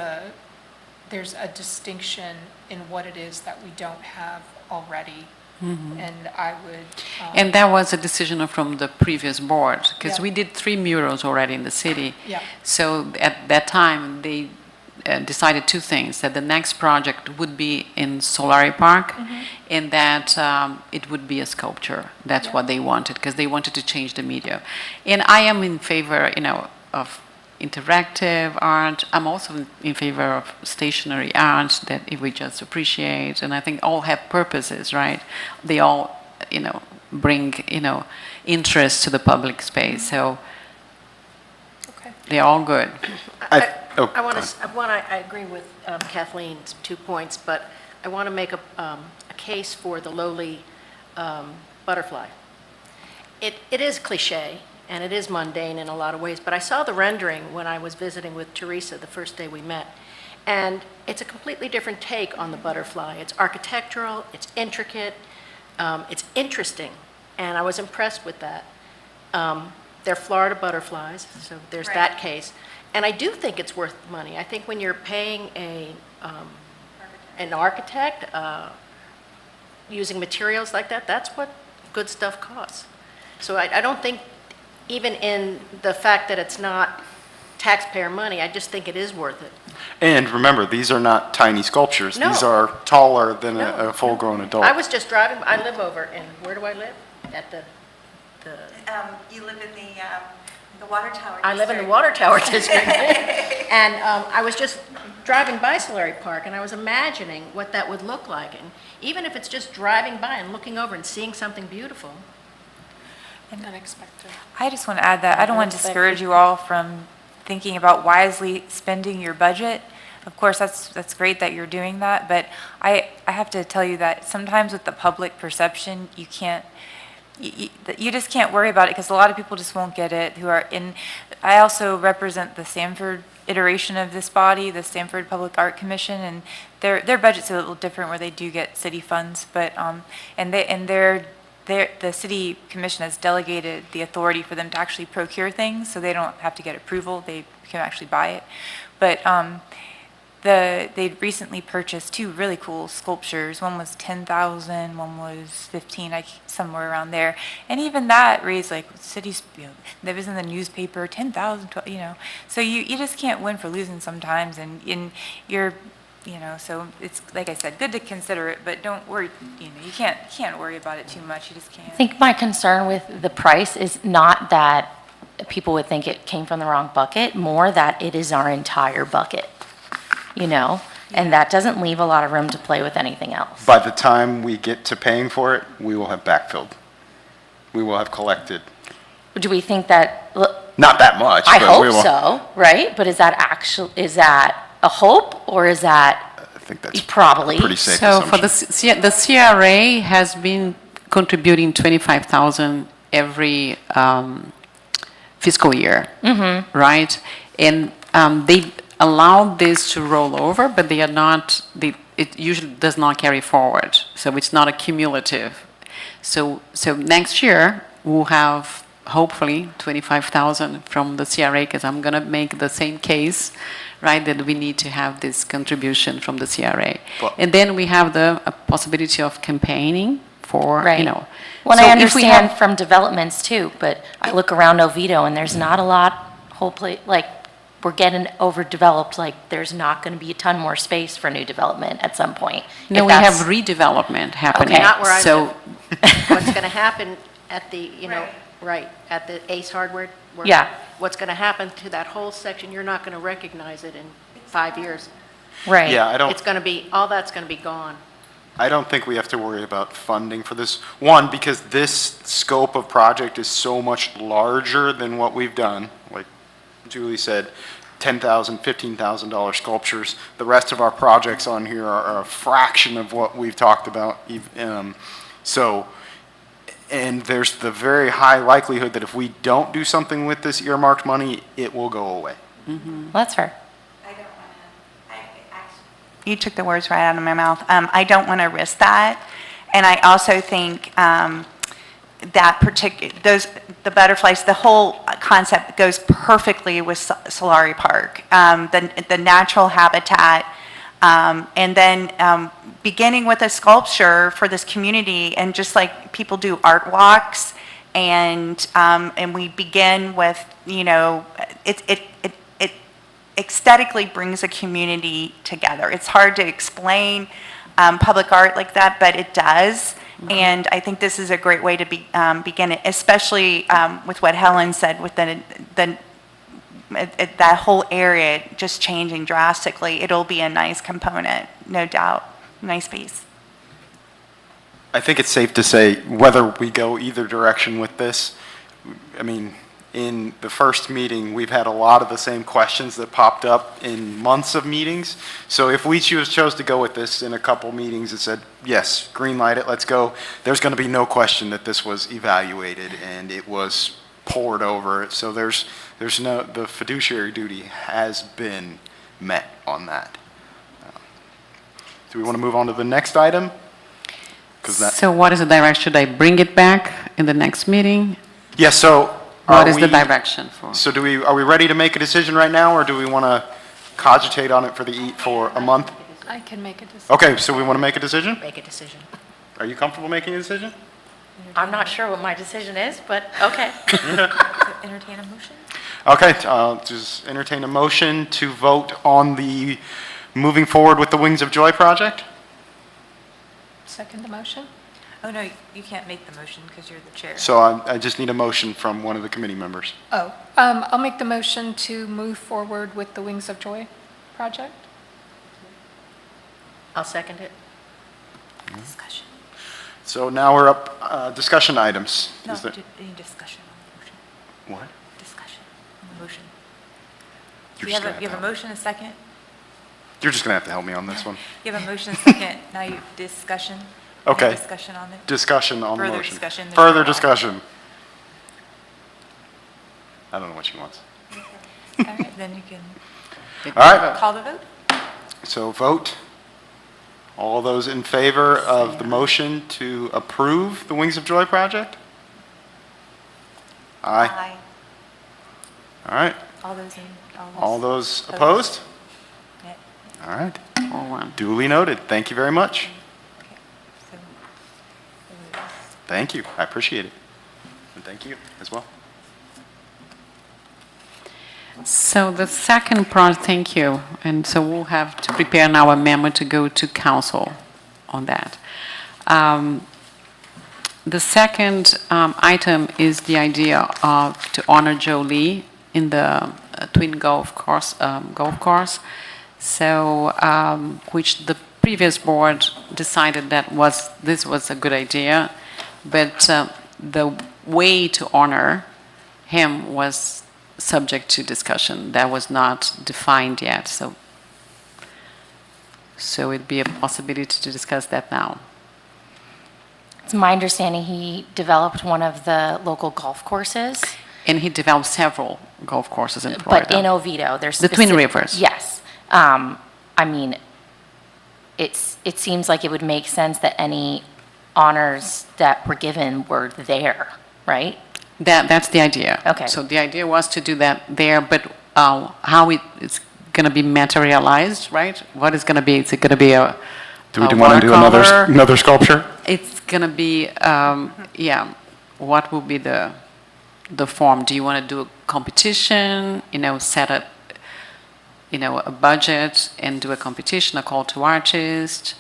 there's a distinction in what it is that we don't have already. And I would, And that was a decision from the previous board, because Yeah. we did 3 murals already in the city. Yeah. So at that time, they decided 2 things, that the next project would be in Solari Park, and that it would be a sculpture. That's Yeah. what they wanted, because they wanted to change the media. And I am in favor, of interactive art. I'm also in favor of stationary art that if we just appreciate, and I think all have purposes, right? They all, bring, interest to the public space. So okay. they're all good. I want to, I agree with Kathleen's 2 points, but I want to make a case for the lowly butterfly. It is cliche, and it is mundane in a lot of ways, but I saw the rendering when I was visiting with Teresa the first day we met, and it's a completely different take on the butterfly. It's architectural, it's intricate, it's interesting, and I was impressed with that. They're Florida butterflies, so there's that case. And I do think it's worth money. I think when you're paying an architect, using materials like that, that's what good stuff costs. So I don't think, even in the fact that it's not taxpayer money, I just think it is worth it. And remember, these are not tiny sculptures. No. These are taller than No, a full-grown adult. I was just driving, I live over in, where do I live? At the You live in the water tower. I live in the Water Tower District. And I was just driving by Solari Park, and I was imagining what that would look like. And even if it's just driving by and looking over and seeing something beautiful. Unexpected. I just want to add that I don't want to discourage you all from thinking about wisely spending your budget. Of course, that's great that you're doing that, but I have to tell you that sometimes with the public perception, you can't, you just can't worry about it, because a lot of people just won't get it who are in. I also represent the Sanford iteration of this body, the Sanford Public Art Commission, and their budget's a little different where they do get city funds, but the city commission has delegated the authority for them to actually procure things, so they don't have to get approval, they can actually buy it. But they recently purchased 2 really cool sculptures. One was 10,000, one was 15, somewhere around there. And even that raised, like, cities, that was in the newspaper, 10,000, So you just can't win for losing sometimes, and you're, so it's, like I said, good to consider it, but don't worry, you can't worry about it too much, you just can't. I think my concern with the price is not that people would think it came from the wrong bucket, more that it is our entire bucket, and that doesn't leave a lot of room to play with anything else. By the time we get to paying for it, we will have backfilled. We will have collected. Do we think that, Not that much, I but we hope will. so, right? But is that a hope, or is that I think that's probably? a pretty safe So for assumption. the CRA has been contributing 25,000 every fiscal year, right? And they allowed this to roll over, but they are not. It usually does not carry forward, so it's not a cumulative. So next year we'll have hopefully 25,000 from the CRA, because I'm going to make the same case, right, that we need to have this contribution from the CRA. Well- And then we have the possibility of campaigning for, Right. Well, Well, so I if we understand have- from developments too, but I look around Oviedo and there's not a lot, we're getting overdeveloped, there's not going to be a ton more space for new development at some point. No, If we have that's- redevelopment happening. Okay. Not where I So live. What's going to happen at the, at the Ace Hardware? Yeah. What's going to happen to that whole section, you're not going to recognize it in 5 years. Right. Yeah, I don't. It's going to be, all that's going to be gone. I don't think we have to worry about funding for this. One, because this scope of project is so much larger than what we've done. Like Julie said, $10,000, $15,000 sculptures. The rest of our projects on here are a fraction of what we've talked about. And there's the very high likelihood that if we don't do something with this earmarked money, it will go away. Well, that's fair. You took the words right out of my mouth. I don't want to risk that. And I also think the butterflies, the whole concept goes perfectly with Solari Park. The natural habitat, And then beginning with a sculpture for this community, and just like people do art walks, and we begin with, you know, it aesthetically brings a community together. It's hard to explain public art like that, but it does. And I think this is a great way to begin it, especially with what Helen said, with that whole area just changing drastically. It'll be a nice component, no doubt. Nice piece. I think it's safe to say whether we go either direction with this, I mean, in the first meeting, we've had a lot of the same questions that popped up in months of meetings. So if we chose to go with this in a couple meetings and said, yes, green light it, let's go, there's going to be no question that this was evaluated and it was poured over it. So there's no, the fiduciary duty has been met on that. Do we want to move on to the next item? 'Cause that, So what is the direction? Should I bring it back in the next meeting? yes, so. What is the direction for? So are we ready to make a decision right now, or do we want to cogitate on it for a month? I can make a decision. Okay, so we want to make a decision? Make a decision. Are you comfortable making a decision? I'm not sure what my decision is, but okay. Entertain a motion? Okay, just entertain a motion to vote on the moving forward with the Wings of Joy project? Second the motion? Oh, no, you can't make the motion because you're the chair. So I just need a motion from one of the committee members. Oh, I'll make the motion to move forward with the Wings of Joy project. I'll second it. Discussion. So now we're up, discussion items. No, Is there- any discussion on the motion? What? Discussion on the motion. You're You just have gonna you have have a to motion, a second? You're just going to have to help me on this one. You have a motion, a second, now you, discussion? Okay. Any discussion on it? Discussion on the Further motion. discussion, there's Further no- discussion. I don't know what she wants. All right, then you can All right, call the vote. so vote. All those in favor of the motion to approve the Wings of Joy project? Aye. All right. All those opposed? Yeah. All right. 4-1. Duly noted. Thank you very much. Okay, so- Thank you. I appreciate it. And thank you as well. So the second part, thank you. And so we'll have to prepare now a memo to go to council on that. The second item is the idea of to honor Joe Lee in the Twin Golf Course, So, which the previous board decided that this was a good idea, but the way to honor him was subject to discussion. That was not defined yet, so it'd be a possibility to discuss that now. It's my understanding he developed one of the local golf courses, And he developed several golf courses in Florida. but in Oviedo, there's The Twin specific- Rivers. Yes. I mean, it seems like it would make sense that any honors that were given were there, right? That's the idea. Okay. So the idea was to do that there, but how it's going to be materialized, right? What is going to be? Is it going to be a Do we a want to do watercolor? another sculpture? It's going to be, what will be the form? Do you want to do a competition, set up, a budget and do a competition, a call to artists?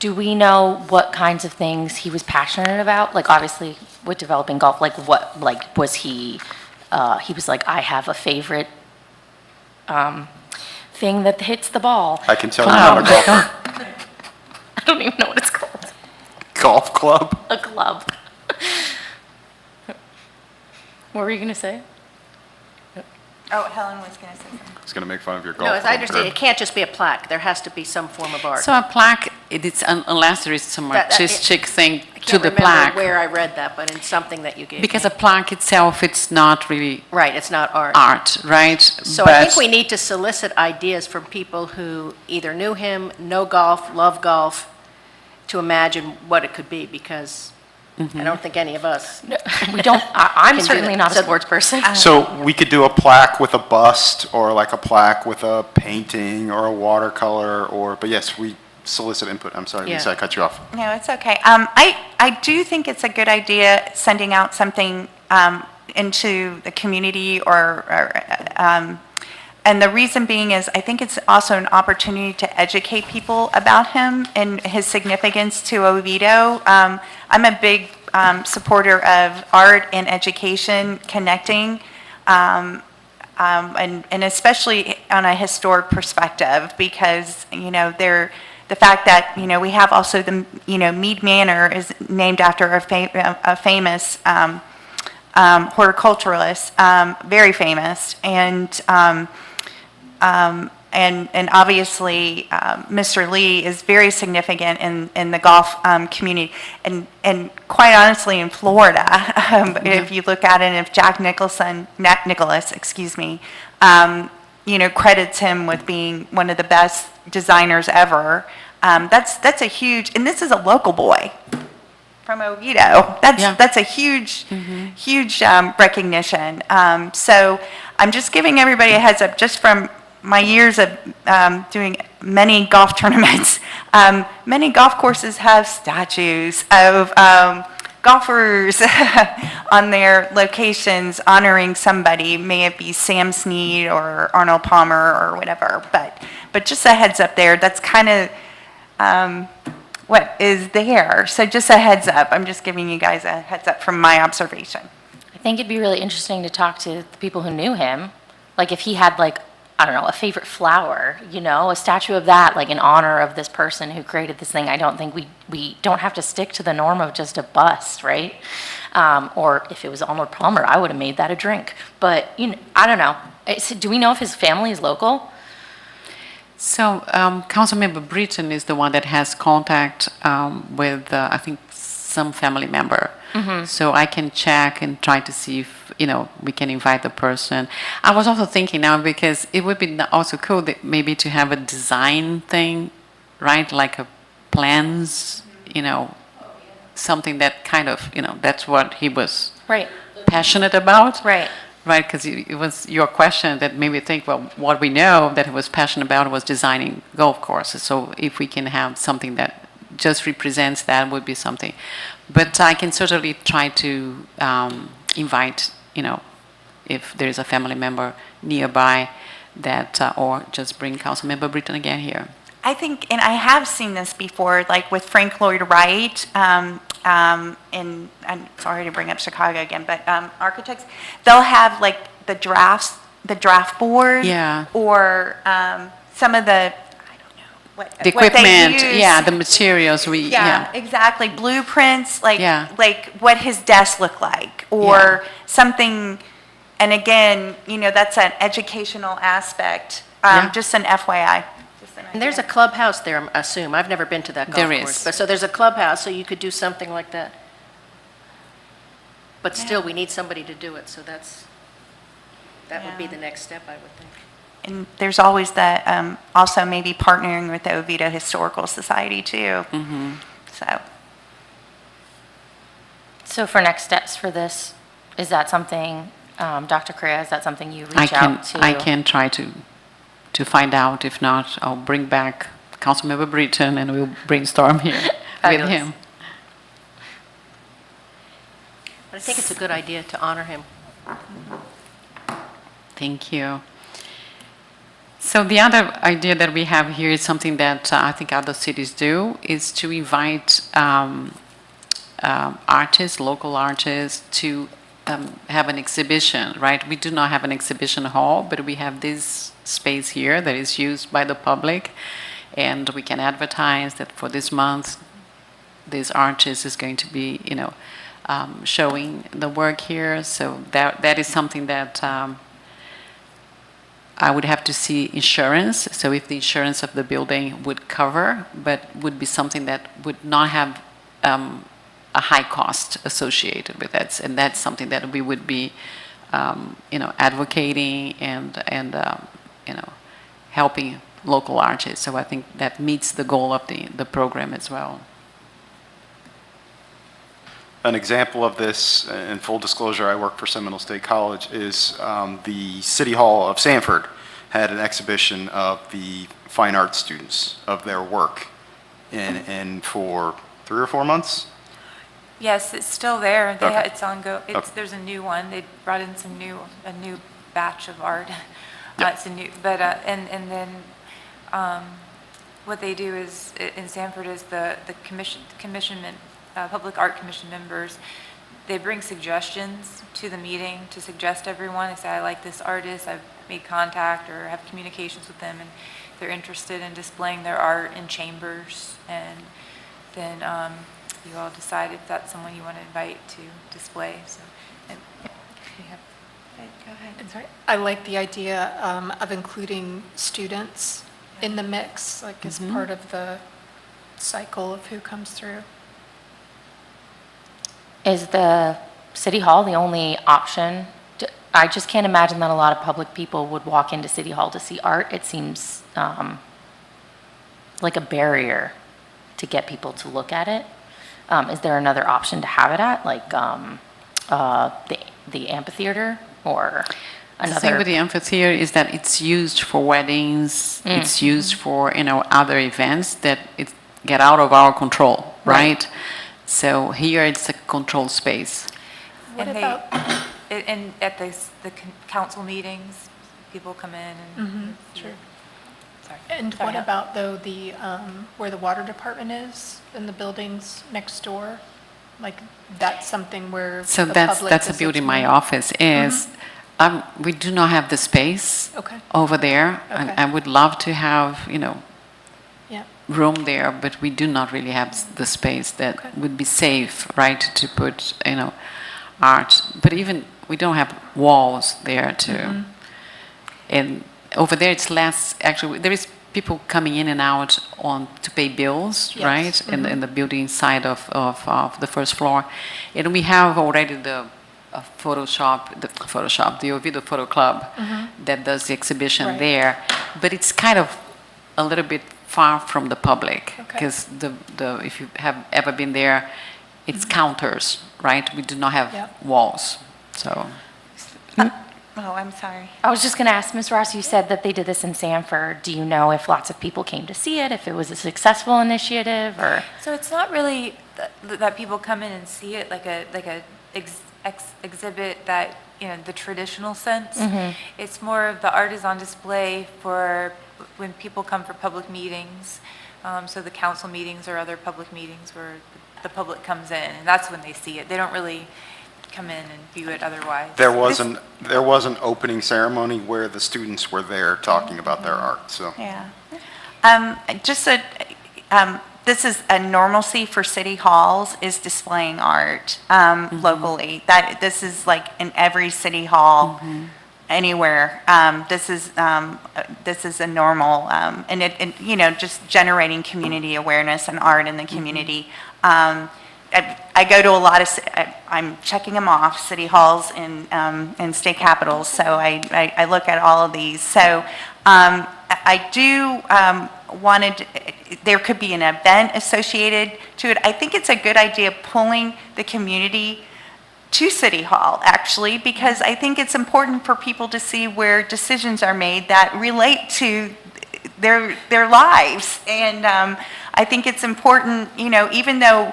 Do we know what kinds of things he was passionate about? Like, obviously, with developing golf, was he was like, I have a favorite thing that hits the ball. I can tell you're not a golfer. I don't even know what it's called. Golf club? A club. What were you going to say? Oh, Helen was going to say something. I was going to make fun of your golf No, club. as I understand, Greg. it can't just be a plaque. There has to be some form of art. So a plaque, unless there is some That- artistic thing I to can't the remember plaque. where I read that, but in something that you gave Because me. a plaque itself, it's not really Right, it's not art. art, right? So I think we need to solicit ideas from people who either knew him, know golf, love golf, to imagine what it could be, because I don't think any of us. We don't, I'm Can do certainly that. not a So- sports person. So we could do a plaque with a bust, or like a plaque with a painting, or a watercolor, but yes, we solicit input. I'm sorry, Yeah. Lisa, I cut you off. No, it's okay. I do think it's a good idea sending out something into the community and the reason being is I think it's also an opportunity to educate people about him and his significance to Oviedo. I'm a big supporter of art and education connecting, and especially on a historic perspective because, the fact that, we have also the, Mead Manor is named after a famous horticulturalist, very famous, and obviously, Mr. Lee is very significant in the golf community, and quite honestly, in Florida, if you look at it, if Jack Nicklaus, excuse me, credits him with being one of the best designers ever. That's a huge, and this is a local boy from Oviedo. That's a huge, huge recognition. So I'm just giving everybody a heads up, just from my years of doing many golf tournaments. Many golf courses have statues of golfers on their locations honoring somebody, may it be Sam Snead or Arnold Palmer or whatever. But just a heads up there, that's kind of what is there. So just a heads up. I'm just giving you guys a heads up from my observation. I think it'd be really interesting to talk to the people who knew him. Like if he had I don't know, a favorite flower, a statue of that, in honor of this person who created this thing. I don't think we don't have to stick to the norm of just a bust, right? Or if it was Arnold Palmer, I would have made that a drink. But, I don't know. Do we know if his family is local? So Councilmember Britton is the one that has contact with, I think, some family member. So I can check and try to see if, we can invite the person. I was also thinking now, because it would be also cool that maybe to have a design thing, right? Like a plans, something that kind of, that's what he was Right. passionate about. Right. Right, because it was your question that made me think, well, what we know that he was passionate about was designing golf courses. So if we can have something that just represents that, would be something. But I can certainly try to invite, if there's a family member nearby that, or just bring Councilmember Britton again here. I think, and I have seen this before, like with Frank Lloyd Wright, and I'm sorry to bring up Chicago again, but architects, they'll have the draft board, Yeah. or some of the, I don't know, what The what they equipment, use. yeah, the materials, Yeah, exactly. Blueprints, Yeah. like what his desk looked like, or something. And again, that's an educational aspect. Yeah. Just an FYI. Just an And there's a idea. clubhouse there, I assume. I've never been to that golf There course. is. But so there's a clubhouse, so you could do something like that. But still, we need somebody to do it, so that would be Yeah. the next step, I would think. And there's always the, also maybe partnering with the Oviedo Historical Society too. So, So for next steps for this, is that something, Dr. Correa, is that something you I reach out to? I can try to find out. If not, I'll bring back Councilmember Britton and we'll brainstorm here with Fabulous. him. But I think it's a good idea to honor him. Thank you. So the other idea that we have here is something that I think other cities do, is to invite artists, local artists, to have an exhibition, right? We do not have an exhibition hall, but we have this space here that is used by the public, and we can advertise that for this month, this artist is going to be, showing the work here. So that is something that I would have to see insurance. So if the insurance of the building would cover, but would be something that would not have a high cost associated with it. And that's something that we would be, advocating and helping local artists. So I think that meets the goal of the program as well. An example of this, in full disclosure, I work for Seminole State College, is the City Hall of Sanford had an exhibition of the fine arts students, of their work, and for 3 or 4 months. Yes, it's still there. Okay. It's Okay. there's a new one. They brought in a new batch of art. Yeah. It's a new, but, and then, what they do is, in Sanford, is the Public Art Commission members, they bring suggestions to the meeting to suggest everyone. They say, I like this artist, I've made contact or have communications with them, and they're interested in displaying their art in chambers. And then you all decide if that's someone you want to invite to display. So, and we have, go ahead. That's right. I like the idea of including students in the mix, like as part of the cycle of who comes through. Is the City Hall the only option? I just can't imagine that a lot of public people would walk into City Hall to see art. It seems like a barrier to get people to look at it. Is there another option to have it at, like the amphitheater or The thing another? with the amphitheater is that it's used for weddings, it's used for, other events that it get out of our control, right? So here it's a controlled space. What And about, and at the council meetings, people come in and. sure. Sorry. And Sorry, what yeah. about though the, where the water department is in the buildings next door? Like that's something where So the that's public that's a visits beauty my more? office is. We do not have the space Okay. over there. And Okay. I would love to have, Yeah, room there, but we do not really have the space that Okay. would be safe, right, to put, art. But even, we don't have walls there to, and over there it's less, actually, there is people coming in and out to pay bills, Yes. right, in the building side of the first floor. And we have already the the Oviedo Photo Club that does the exhibition Right. there, but it's kind of a little bit far from the public Okay. because if you have ever been there, it's counters, right? We do not have Yep. walls, so. Oh, I'm sorry. I was just going to ask, Ms. Ross, you said that they did this in Sanford. Do you know if lots of people came to see it, if it was a successful initiative, or? So it's not really that people come in and see it like a exhibit that, the traditional sense. It's more of the art is on display for when people come for public meetings. So the council meetings or other public meetings where the public comes in, and that's when they see it. They don't really come in and view it otherwise. There was an opening ceremony where the students were there talking about their art, so. Yeah. This is a normalcy for city halls, is displaying art locally. This is like in every city hall, anywhere. This is a normal, and just generating community awareness and art in the community. I go to a lot of, I'm checking them off, city halls and state capitals, so I look at all of these. So I do there could be an event associated to it. I think it's a good idea pulling the community to City Hall, actually, because I think it's important for people to see where decisions are made that relate to their lives. And I think it's important, even though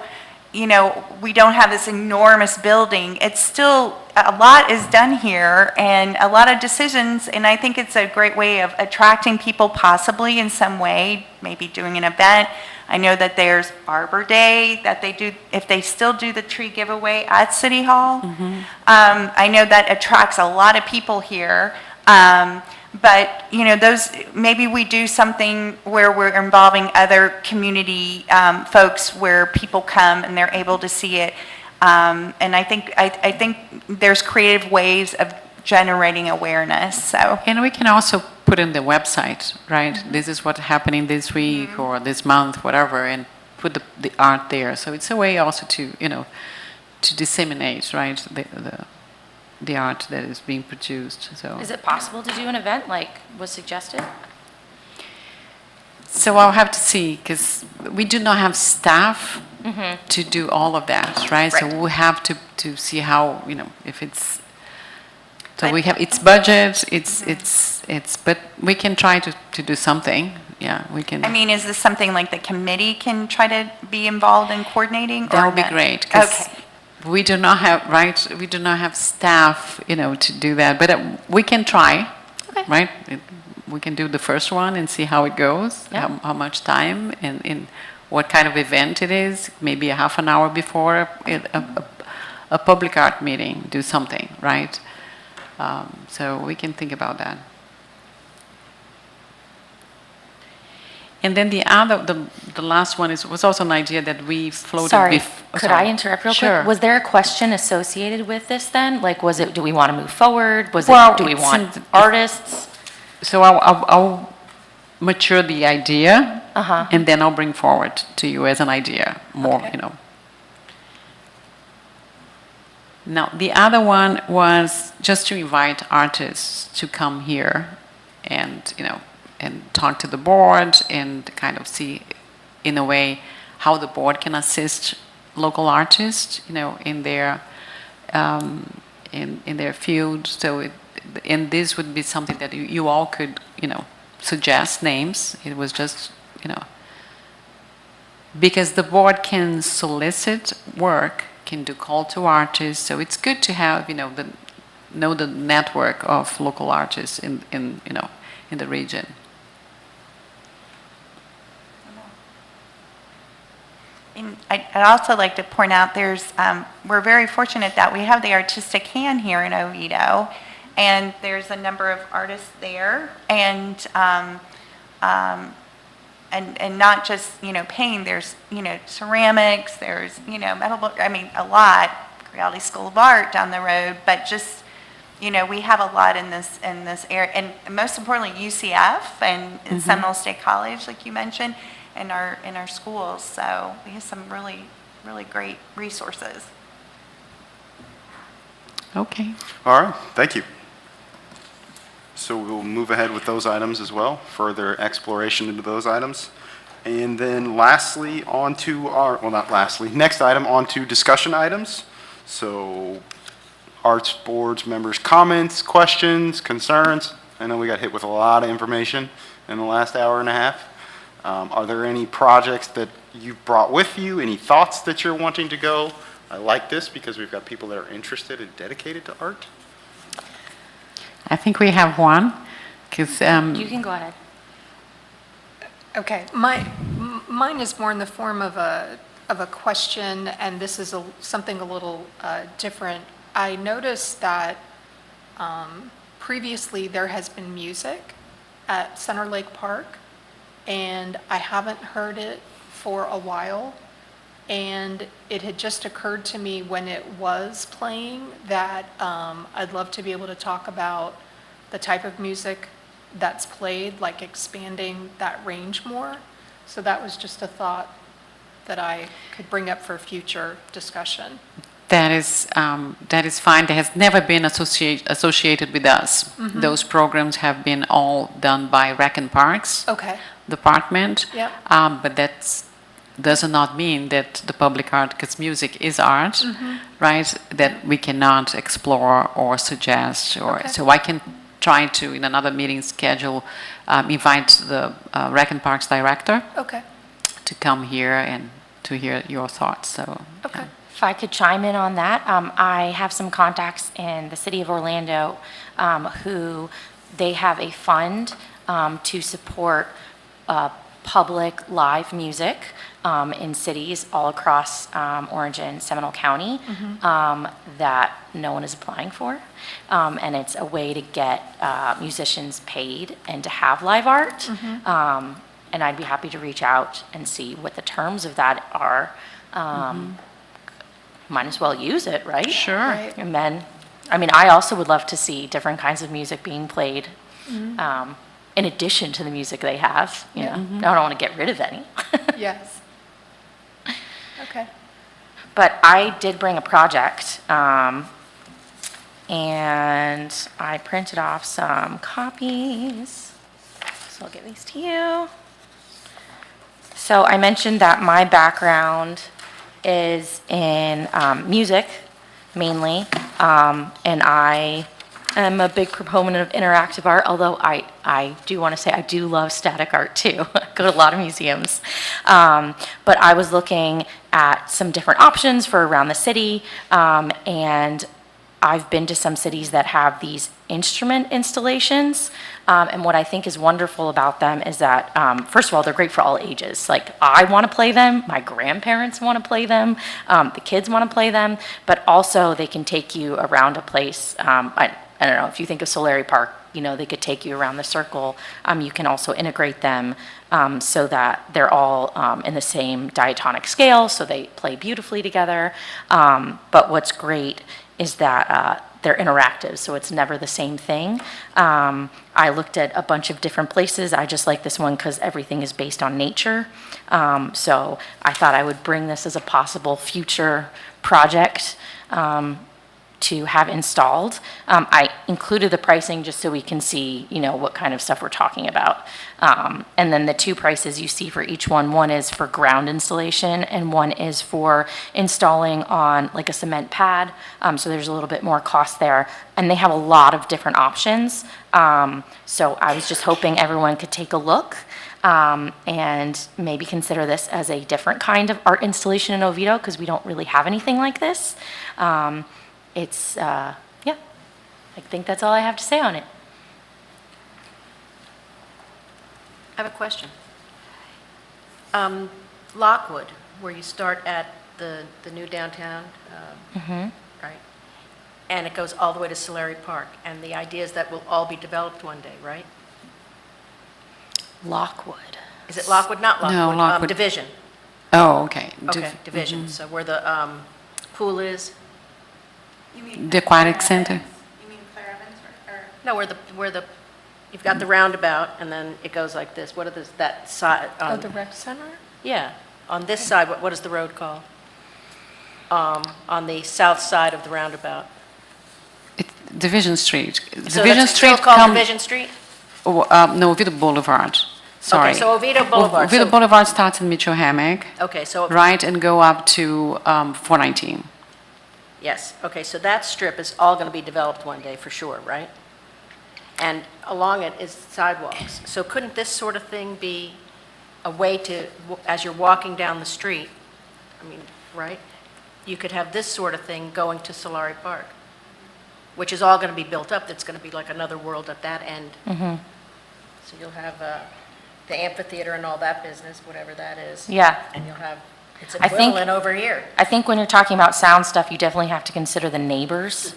we don't have this enormous building, it's still, a lot is done here and a lot of decisions, and I think it's a great way of attracting people possibly in some way, maybe doing an event. I know that there's Arbor Day that they do, if they still do the tree giveaway at City Hall. I know that attracts a lot of people here. But, maybe we do something where we're involving other community folks where people come and they're able to see it. And I think there's creative ways of generating awareness, so. And we can also put in the website, right? This is what's happening this week or this month, whatever, and put the art there. So it's a way also to, to disseminate, right, the art that is being produced, so. Is it possible to do an event like was suggested? So I'll have to see, because we do not have staff to do all of that, right? So Right. we have to see how, if it's, so we have, it's budget, but we can try to do something. Yeah, we can. I mean, is this something like the committee can try to be involved in coordinating? That or would be not? great, because Okay. we do not have, right, we do not have staff, to do that, but we can try, Okay. right? We can do the first one and see how it goes, Yeah. how much time, and what kind of event it is, maybe a half an hour before a public art meeting, do something, right? So we can think about that. And then the last one was also an idea that we floated. Sorry, oh, could sorry. I interrupt real Sure. quick? Was there a question associated with this then? Like, do we want to move forward? Well, Do we it's want in- artists? So I'll mature the idea, Uh-huh. and then I'll bring forward to you as an idea more, Okay. Now, the other one was just to invite artists to come here and, and talk to the board and kind of see, in a way, how the board can assist local artists, in their in their field. So, and this would be something that you all could, suggest names. It was just, because the board can solicit work, can do call to artists. So it's good to have, know the network of local artists in the region. And I'd also like to point out we're very fortunate that we have the Artistic Hand here in Oviedo, and there's a number of artists there, and not just, painting, there's, ceramics, there's, metal, a lot, Reality School of Art down the road, but just, we have a lot in this area, and most importantly, UCF and Seminole State College, like you mentioned, in our schools. So we have some really, really great resources. Okay. All right, thank you. So we'll move ahead with those items as well, further exploration into those items. And then lastly, next item, on to discussion items. So Arts Board's members' comments, questions, concerns. I know we got hit with a lot of information in the last hour and a half. Are there any projects that you've brought with you, any thoughts that you're wanting to go? I like this because we've got people that are interested and dedicated to art. I think we have one, because You can go ahead. Okay, mine is more in the form of a question, and this is something a little different. I noticed that previously there has been music at Center Lake Park, and I haven't heard it for a while. And it had just occurred to me when it was playing that I'd love to be able to talk about the type of music that's played, like expanding that range more. So that was just a thought that I could bring up for future discussion. that is fine. That has never been associated with us. Those programs have been all done by Rec and Parks Okay, Department. Yep. But that does not mean that the public art, because music is art, right? That we cannot explore or suggest, Okay. so I can try to, in another meeting schedule, invite the Rec and Parks director okay, to come here and to hear your thoughts. So okay. If I could chime in on that, I have some contacts in the city of Orlando who they have a fund to support public live music in cities all across Orange and Seminole County that no one is applying for. And it's a way to get musicians paid and to have live art. And I'd be happy to reach out and see what the terms of that are. Might as well use it, right? Sure. Right. And then, I mean, I also would love to see different kinds of music being played in addition to the music they have. You know, I don't want to get rid of any. Yes. Okay. But I did bring a project, and I printed off some copies. So I'll give these to you. So I mentioned that my background is in music, mainly, and I am a big proponent of interactive art, although I do want to say I do love static art too. I go to a lot of museums. But I was looking at some different options for around the city, and I've been to some cities that have these instrument installations, and what I think is wonderful about them is that, first of all, they're great for all ages. Like, I want to play them, my grandparents want to play them, the kids want to play them, but also they can take you around a place. I don't know, if you think of Solari Park, you know, they could take you around the circle. You can also integrate them so that they're all in the same diatonic scale, so they play beautifully together. But what's great is that they're interactive, so it's never the same thing. I looked at a bunch of different places. I just like this one because everything is based on nature. So I thought I would bring this as a possible future project to have installed. I included the pricing just so we can see, you know, what kind of stuff we're talking about. And then the two prices you see for each one is for ground installation and one is for installing on like a cement pad. So there's a little bit more cost there. And they have a lot of different options. So I was just hoping everyone could take a look and maybe consider this as a different kind of art installation in Oviedo because we don't really have anything like this. Yeah, I think that's all I have to say on it. I have a question. Lockwood, where you start at the new downtown, right? And it goes all the way to Solari Park, and the idea is that will all be developed one day, right? Lockwood. Is it Lockwood? Not Lockwood. No, Lockwood. Division. Oh, okay. Okay, Division. So where the pool is? The aquatic center? You mean Claire Evans or? No, where the you've got the roundabout, and then it goes like this. What is that side? Oh, the rec center? Yeah, on this side, what is the road called? On the south side of the roundabout. Division Street. So Division that's still Street called Division Street? No, Oviedo Boulevard. Sorry. Okay, so Oviedo Boulevard. Oviedo So- Boulevard starts in Mitchell Hammock, Okay, so, right, and go up to 419. yes, okay, so that strip is all going to be developed one day for sure, right? And along it is sidewalks. So couldn't this sort of thing be a way to, as you're walking down the street, I mean, right? You could have this sort of thing going to Solari Park, which is all going to be built up. That's going to be like another world at that end. So you'll have the amphitheater and all that business, whatever that is. Yeah. And you'll have its I think- equivalent over here. I think when you're talking about sound stuff, you definitely have to consider the neighbors.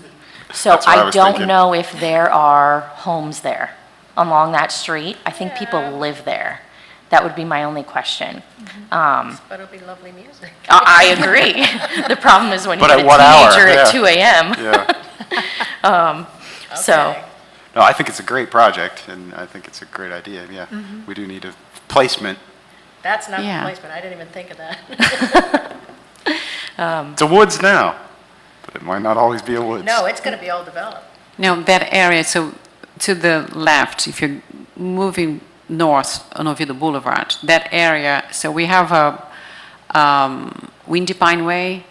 So That's what I I was don't thinking. know if there are homes there along that street. I think people live there. That would be my only question. But it'll be lovely music. I agree. The problem is when you But get at a what hour? teenager Yeah. at 2 a.m. Yeah. So, Okay. No, I think it's a great project, and I think it's a great idea, yeah. We do need a placement. That's not Yeah. replacement. I didn't even think of that. It's a woods now, but it might not always be a woods. No, it's going to be all developed. No, that area, so to the left, if you're moving north on Oviedo Boulevard, that area, so we have a Windy Pine Way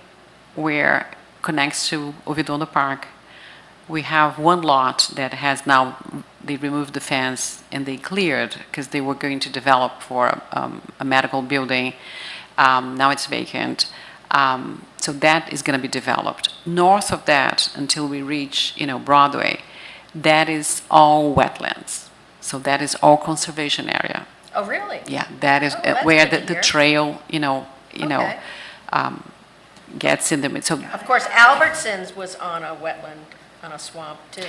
where connects to Oviedo Park. We have one lot that has now, they removed the fence and they cleared because they were going to develop for a medical building. Now it's vacant. So that is going to be developed. North of that, until we reach, Broadway, that is all wetlands. So that is all conservation area. Oh, really? Yeah, that is Oh, that's where good to the hear. trail, Okay. gets in the mid. So, Of course, Albertsons was on a wetland, on a swamp, too.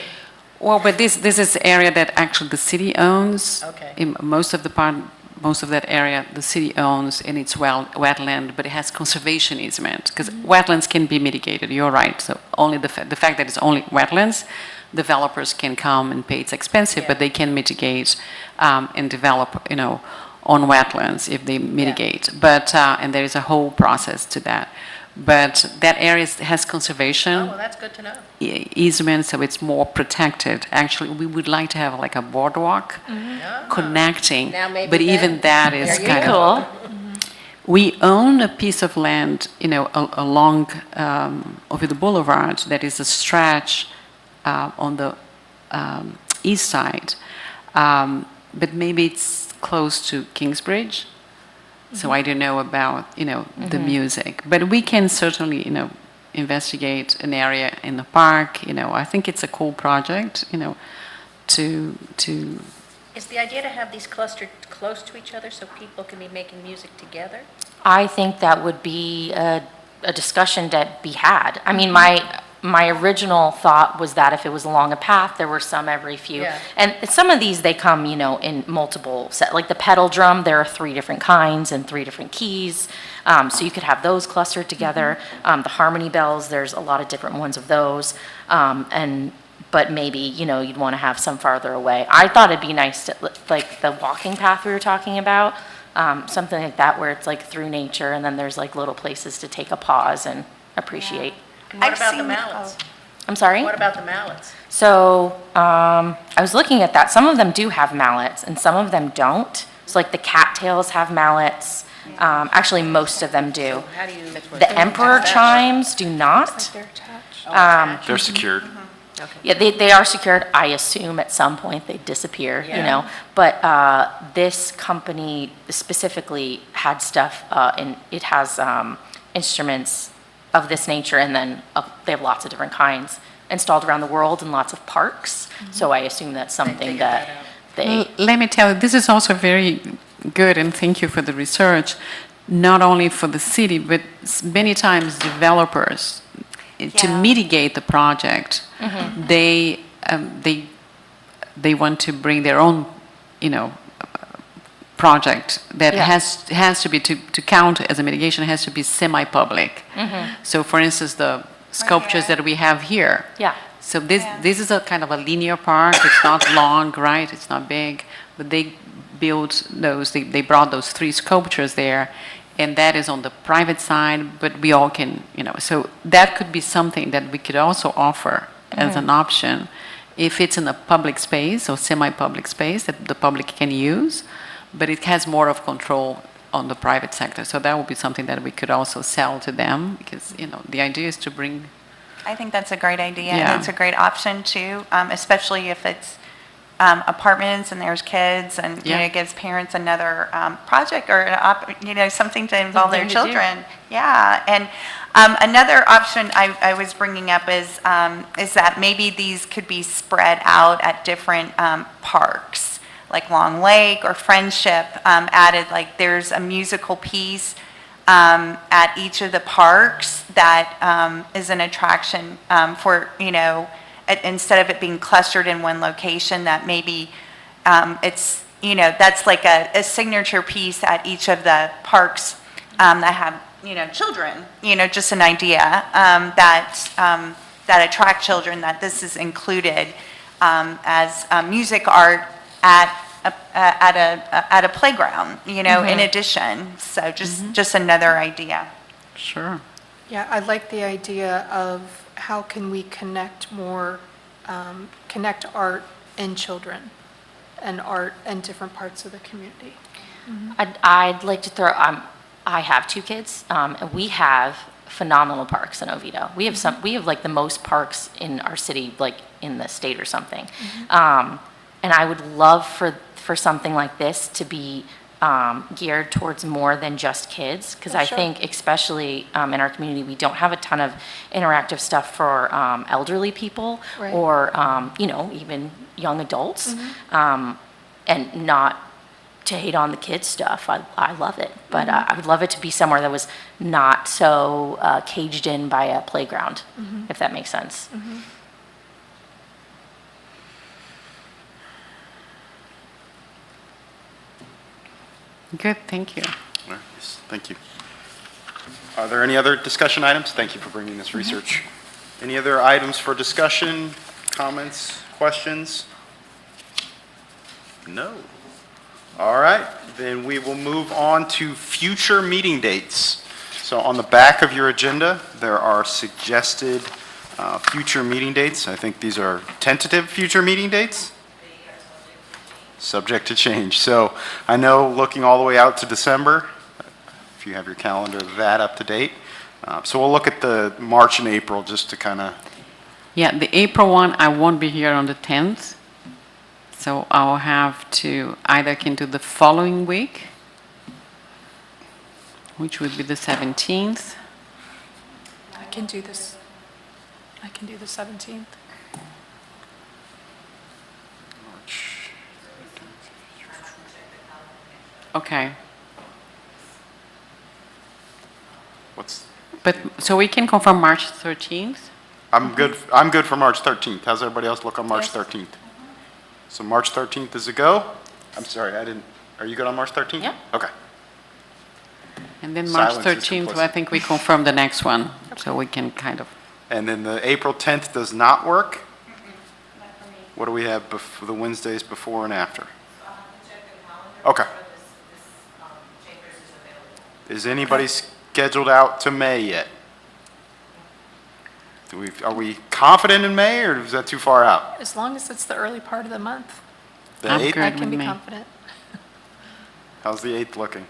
well, but this is area that actually the city owns. Okay. In most of that area, the city owns, and it's wetland, but it has conservation easement, because wetlands can be mitigated, you're right. So only the fact that it's only wetlands, developers can come and pay, it's expensive, Yeah. but they can mitigate and develop, on wetlands if they mitigate. But, and there is a whole process to that. But that area has conservation Oh, well, that's good to know. easement, so it's more protected. Actually, we would like to have like a boardwalk connecting, Now maybe but then- even that is There you kind go. of, cool. We own a piece of land, along Oviedo Boulevard that is a stretch on the east side, but maybe it's close to Kingsbridge. So I don't know about, the music. But we can certainly, investigate an area in the park. I think it's a cool project, to Is the idea to have these clustered close to each other so people can be making music together? I think that would be a discussion to be had. I mean, my original thought was that if it was along a path, there were some every few. Yeah. And some of these, they come, in multiple set. Like the pedal drum, there are 3 different kinds and 3 different keys. So you could have those clustered together. The harmony bells, there's a lot of different ones of those. But maybe, you'd want to have some farther away. I thought it'd be nice to, like the walking path we were talking about, something like that where it's like through nature and then there's like little places to take a pause and appreciate. And what I've about the seen- mallets? I'm sorry? What about the mallets? So I was looking at that. Some of them do have mallets and some of them don't. So like the cattails have mallets. Actually, most of them do. How do you? The emperor chimes do not. They're attached. They're secured. Yeah, they are secured. I assume at some point they disappear, But this company specifically had stuff, and it has instruments of this nature, and then they have lots of different kinds installed around the world in lots of parks. So I assume that's something that they. Let me tell you, this is also very good, and thank you for the research, not only for the city, but many times developers, to Yeah. mitigate the project, they want to bring their own, project that Yeah. has to be, to count as a mitigation, has to be semi-public. So for instance, the sculptures here. that we have here. Yeah. So this is a kind of a linear park. It's not long, right? It's not big, but they built those. They brought those 3 sculptures there, and that is on the private side. But we all can, So that could be something that we could also offer as an option, if it's in a public space or semi-public space that the public can use, but it has more of control on the private sector. So that would be something that we could also sell to them, because the idea is to bring. I think that's a great idea. Yeah. It's a great option too, especially if it's apartments and there's kids, and Yeah. it gives parents another project or something to involve their Something to do. children. Yeah, and another option I was bringing up is that maybe these could be spread out at different parks, like Long Lake or Friendship. Added, like there's a musical piece at each of the parks that is an attraction for, instead of it being clustered in one location, that maybe it's, that's like a signature piece at each of the parks that have, children, just an idea that attract children, that this is included as music art at a playground, in addition. So just another idea. Sure. Yeah, I like the idea of how can we connect more, connect art and children and art and different parts of the community. I'd like to throw, I have 2 kids, and we have phenomenal parks in Oviedo. We have like the most parks in our city, like in the state or something. And I would love for something like this to be geared towards more than just kids, because I think especially in our community, we don't have a ton of interactive stuff for elderly people, Right. or even young adults, and not to hate on the kids stuff. I love it, but I would love it to be somewhere that was not so caged in by a playground, if that makes sense. Good, thank you. All right, yes, thank you. Are there any other discussion items? Thank you for bringing this research. Any other items for discussion, comments, questions? No. All right, then we will move on to future meeting dates. So on the back of your agenda, there are suggested future meeting dates. I think these are tentative future meeting dates? Subject to change. So I know, looking all the way out to December, if you have your calendar that up to date. So we'll look at the March and April just to kind of, Yeah, the April one, I won't be here on the 10th. So I'll have to, either can do the following week, which would be the 17th. I can do this. I can do the 17th. Okay. what's, But, so we can confirm March 13th? I'm good for March 13th. How's everybody else look on March Yes. 13th? So March 13th is a go? I'm sorry, are you good on March 13th? Yeah. Okay. And then March Silence is 13th, I complicit. think we confirm the next one, so we can kind of, And then the April 10th does not work? What do we have the Wednesdays before and after? Okay. Is anybody scheduled out to May yet? Are we confident in May, or is that too far out? As long as it's the early part of the month, The I'm 8th? good. I with can be me. confident. How's the 8th looking?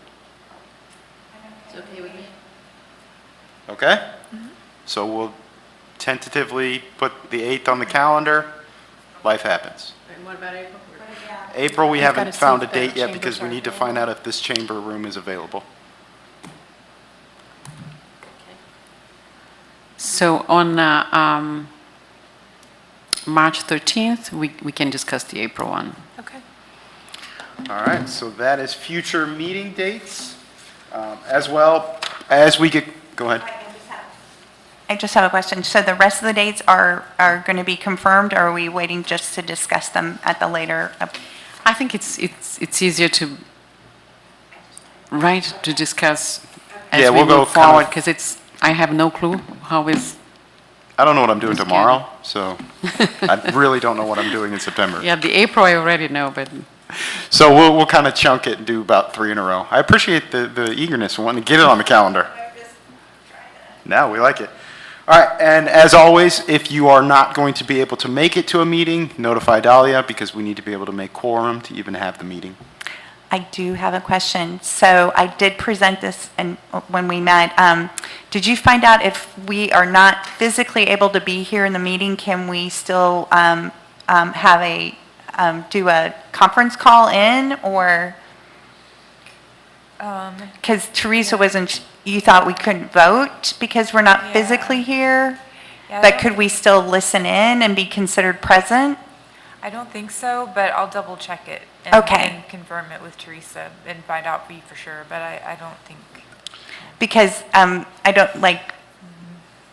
It's okay with me. Okay? So we'll tentatively put the 8th on the calendar. Life happens. And what about April? April, we We've gotta haven't see found a if the date yet because chambers we are need to find out if this chamber room is available. so on March 13th, we can discuss the April one. Okay. All right, so that is future meeting dates. As well as we get, go ahead. I just have a question. So the rest of the dates are going to be confirmed, or are we waiting just to discuss them at the later? I think it's easier to, right, to discuss Yeah, as we we'll go move kind of- forward, because I have no clue how is, I don't know what I'm doing Who's tomorrow, so I really don't know what I'm doing in September. yeah, the April I already know, but So we'll kind of chunk it and do about 3 in a row. I appreciate the eagerness and wanting to get it on the calendar. No, we like it. All right, and as always, if you are not going to be able to make it to a meeting, notify Dahlia, because we need to be able to make quorum to even have the meeting. I do have a question. So I did present this when we met. Did you find out if we are not physically able to be here in the meeting, can we still do a conference call in, or? Because Teresa wasn't, you thought we couldn't vote because we're not Yeah. physically here? Yeah, I But don't- could we still listen in and be considered present? I don't think so, but I'll double check it. Okay. And confirm it with Teresa and find out for you for sure, but I don't think. Because I don't, like,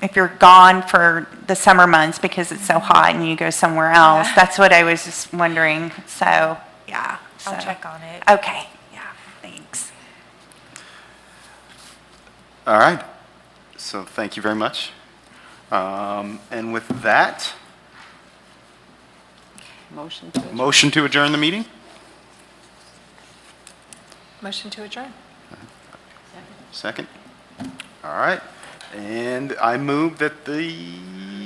if you're gone for the summer months because it's so hot and you go somewhere else, Yeah. that's what I was just wondering. So, yeah. I'll so- check on it. Okay, yeah, thanks. All right, so thank you very much. And with that, motion to adjourn. motion to adjourn the meeting? Motion to adjourn. Second? All right, and I move that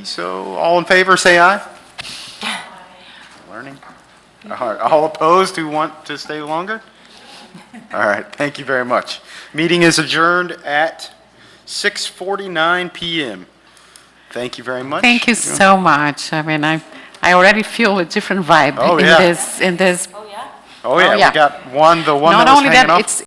so all in favor, say aye. Learning. All right, all opposed who want to stay longer? All right, thank you very much. Meeting is adjourned at 6:49 PM. Thank you very much. Thank you so much. I mean, I already feel a different vibe Oh, in yeah. this. Oh, yeah, Oh, yeah. we got the one Not that was only hanging that, off. it's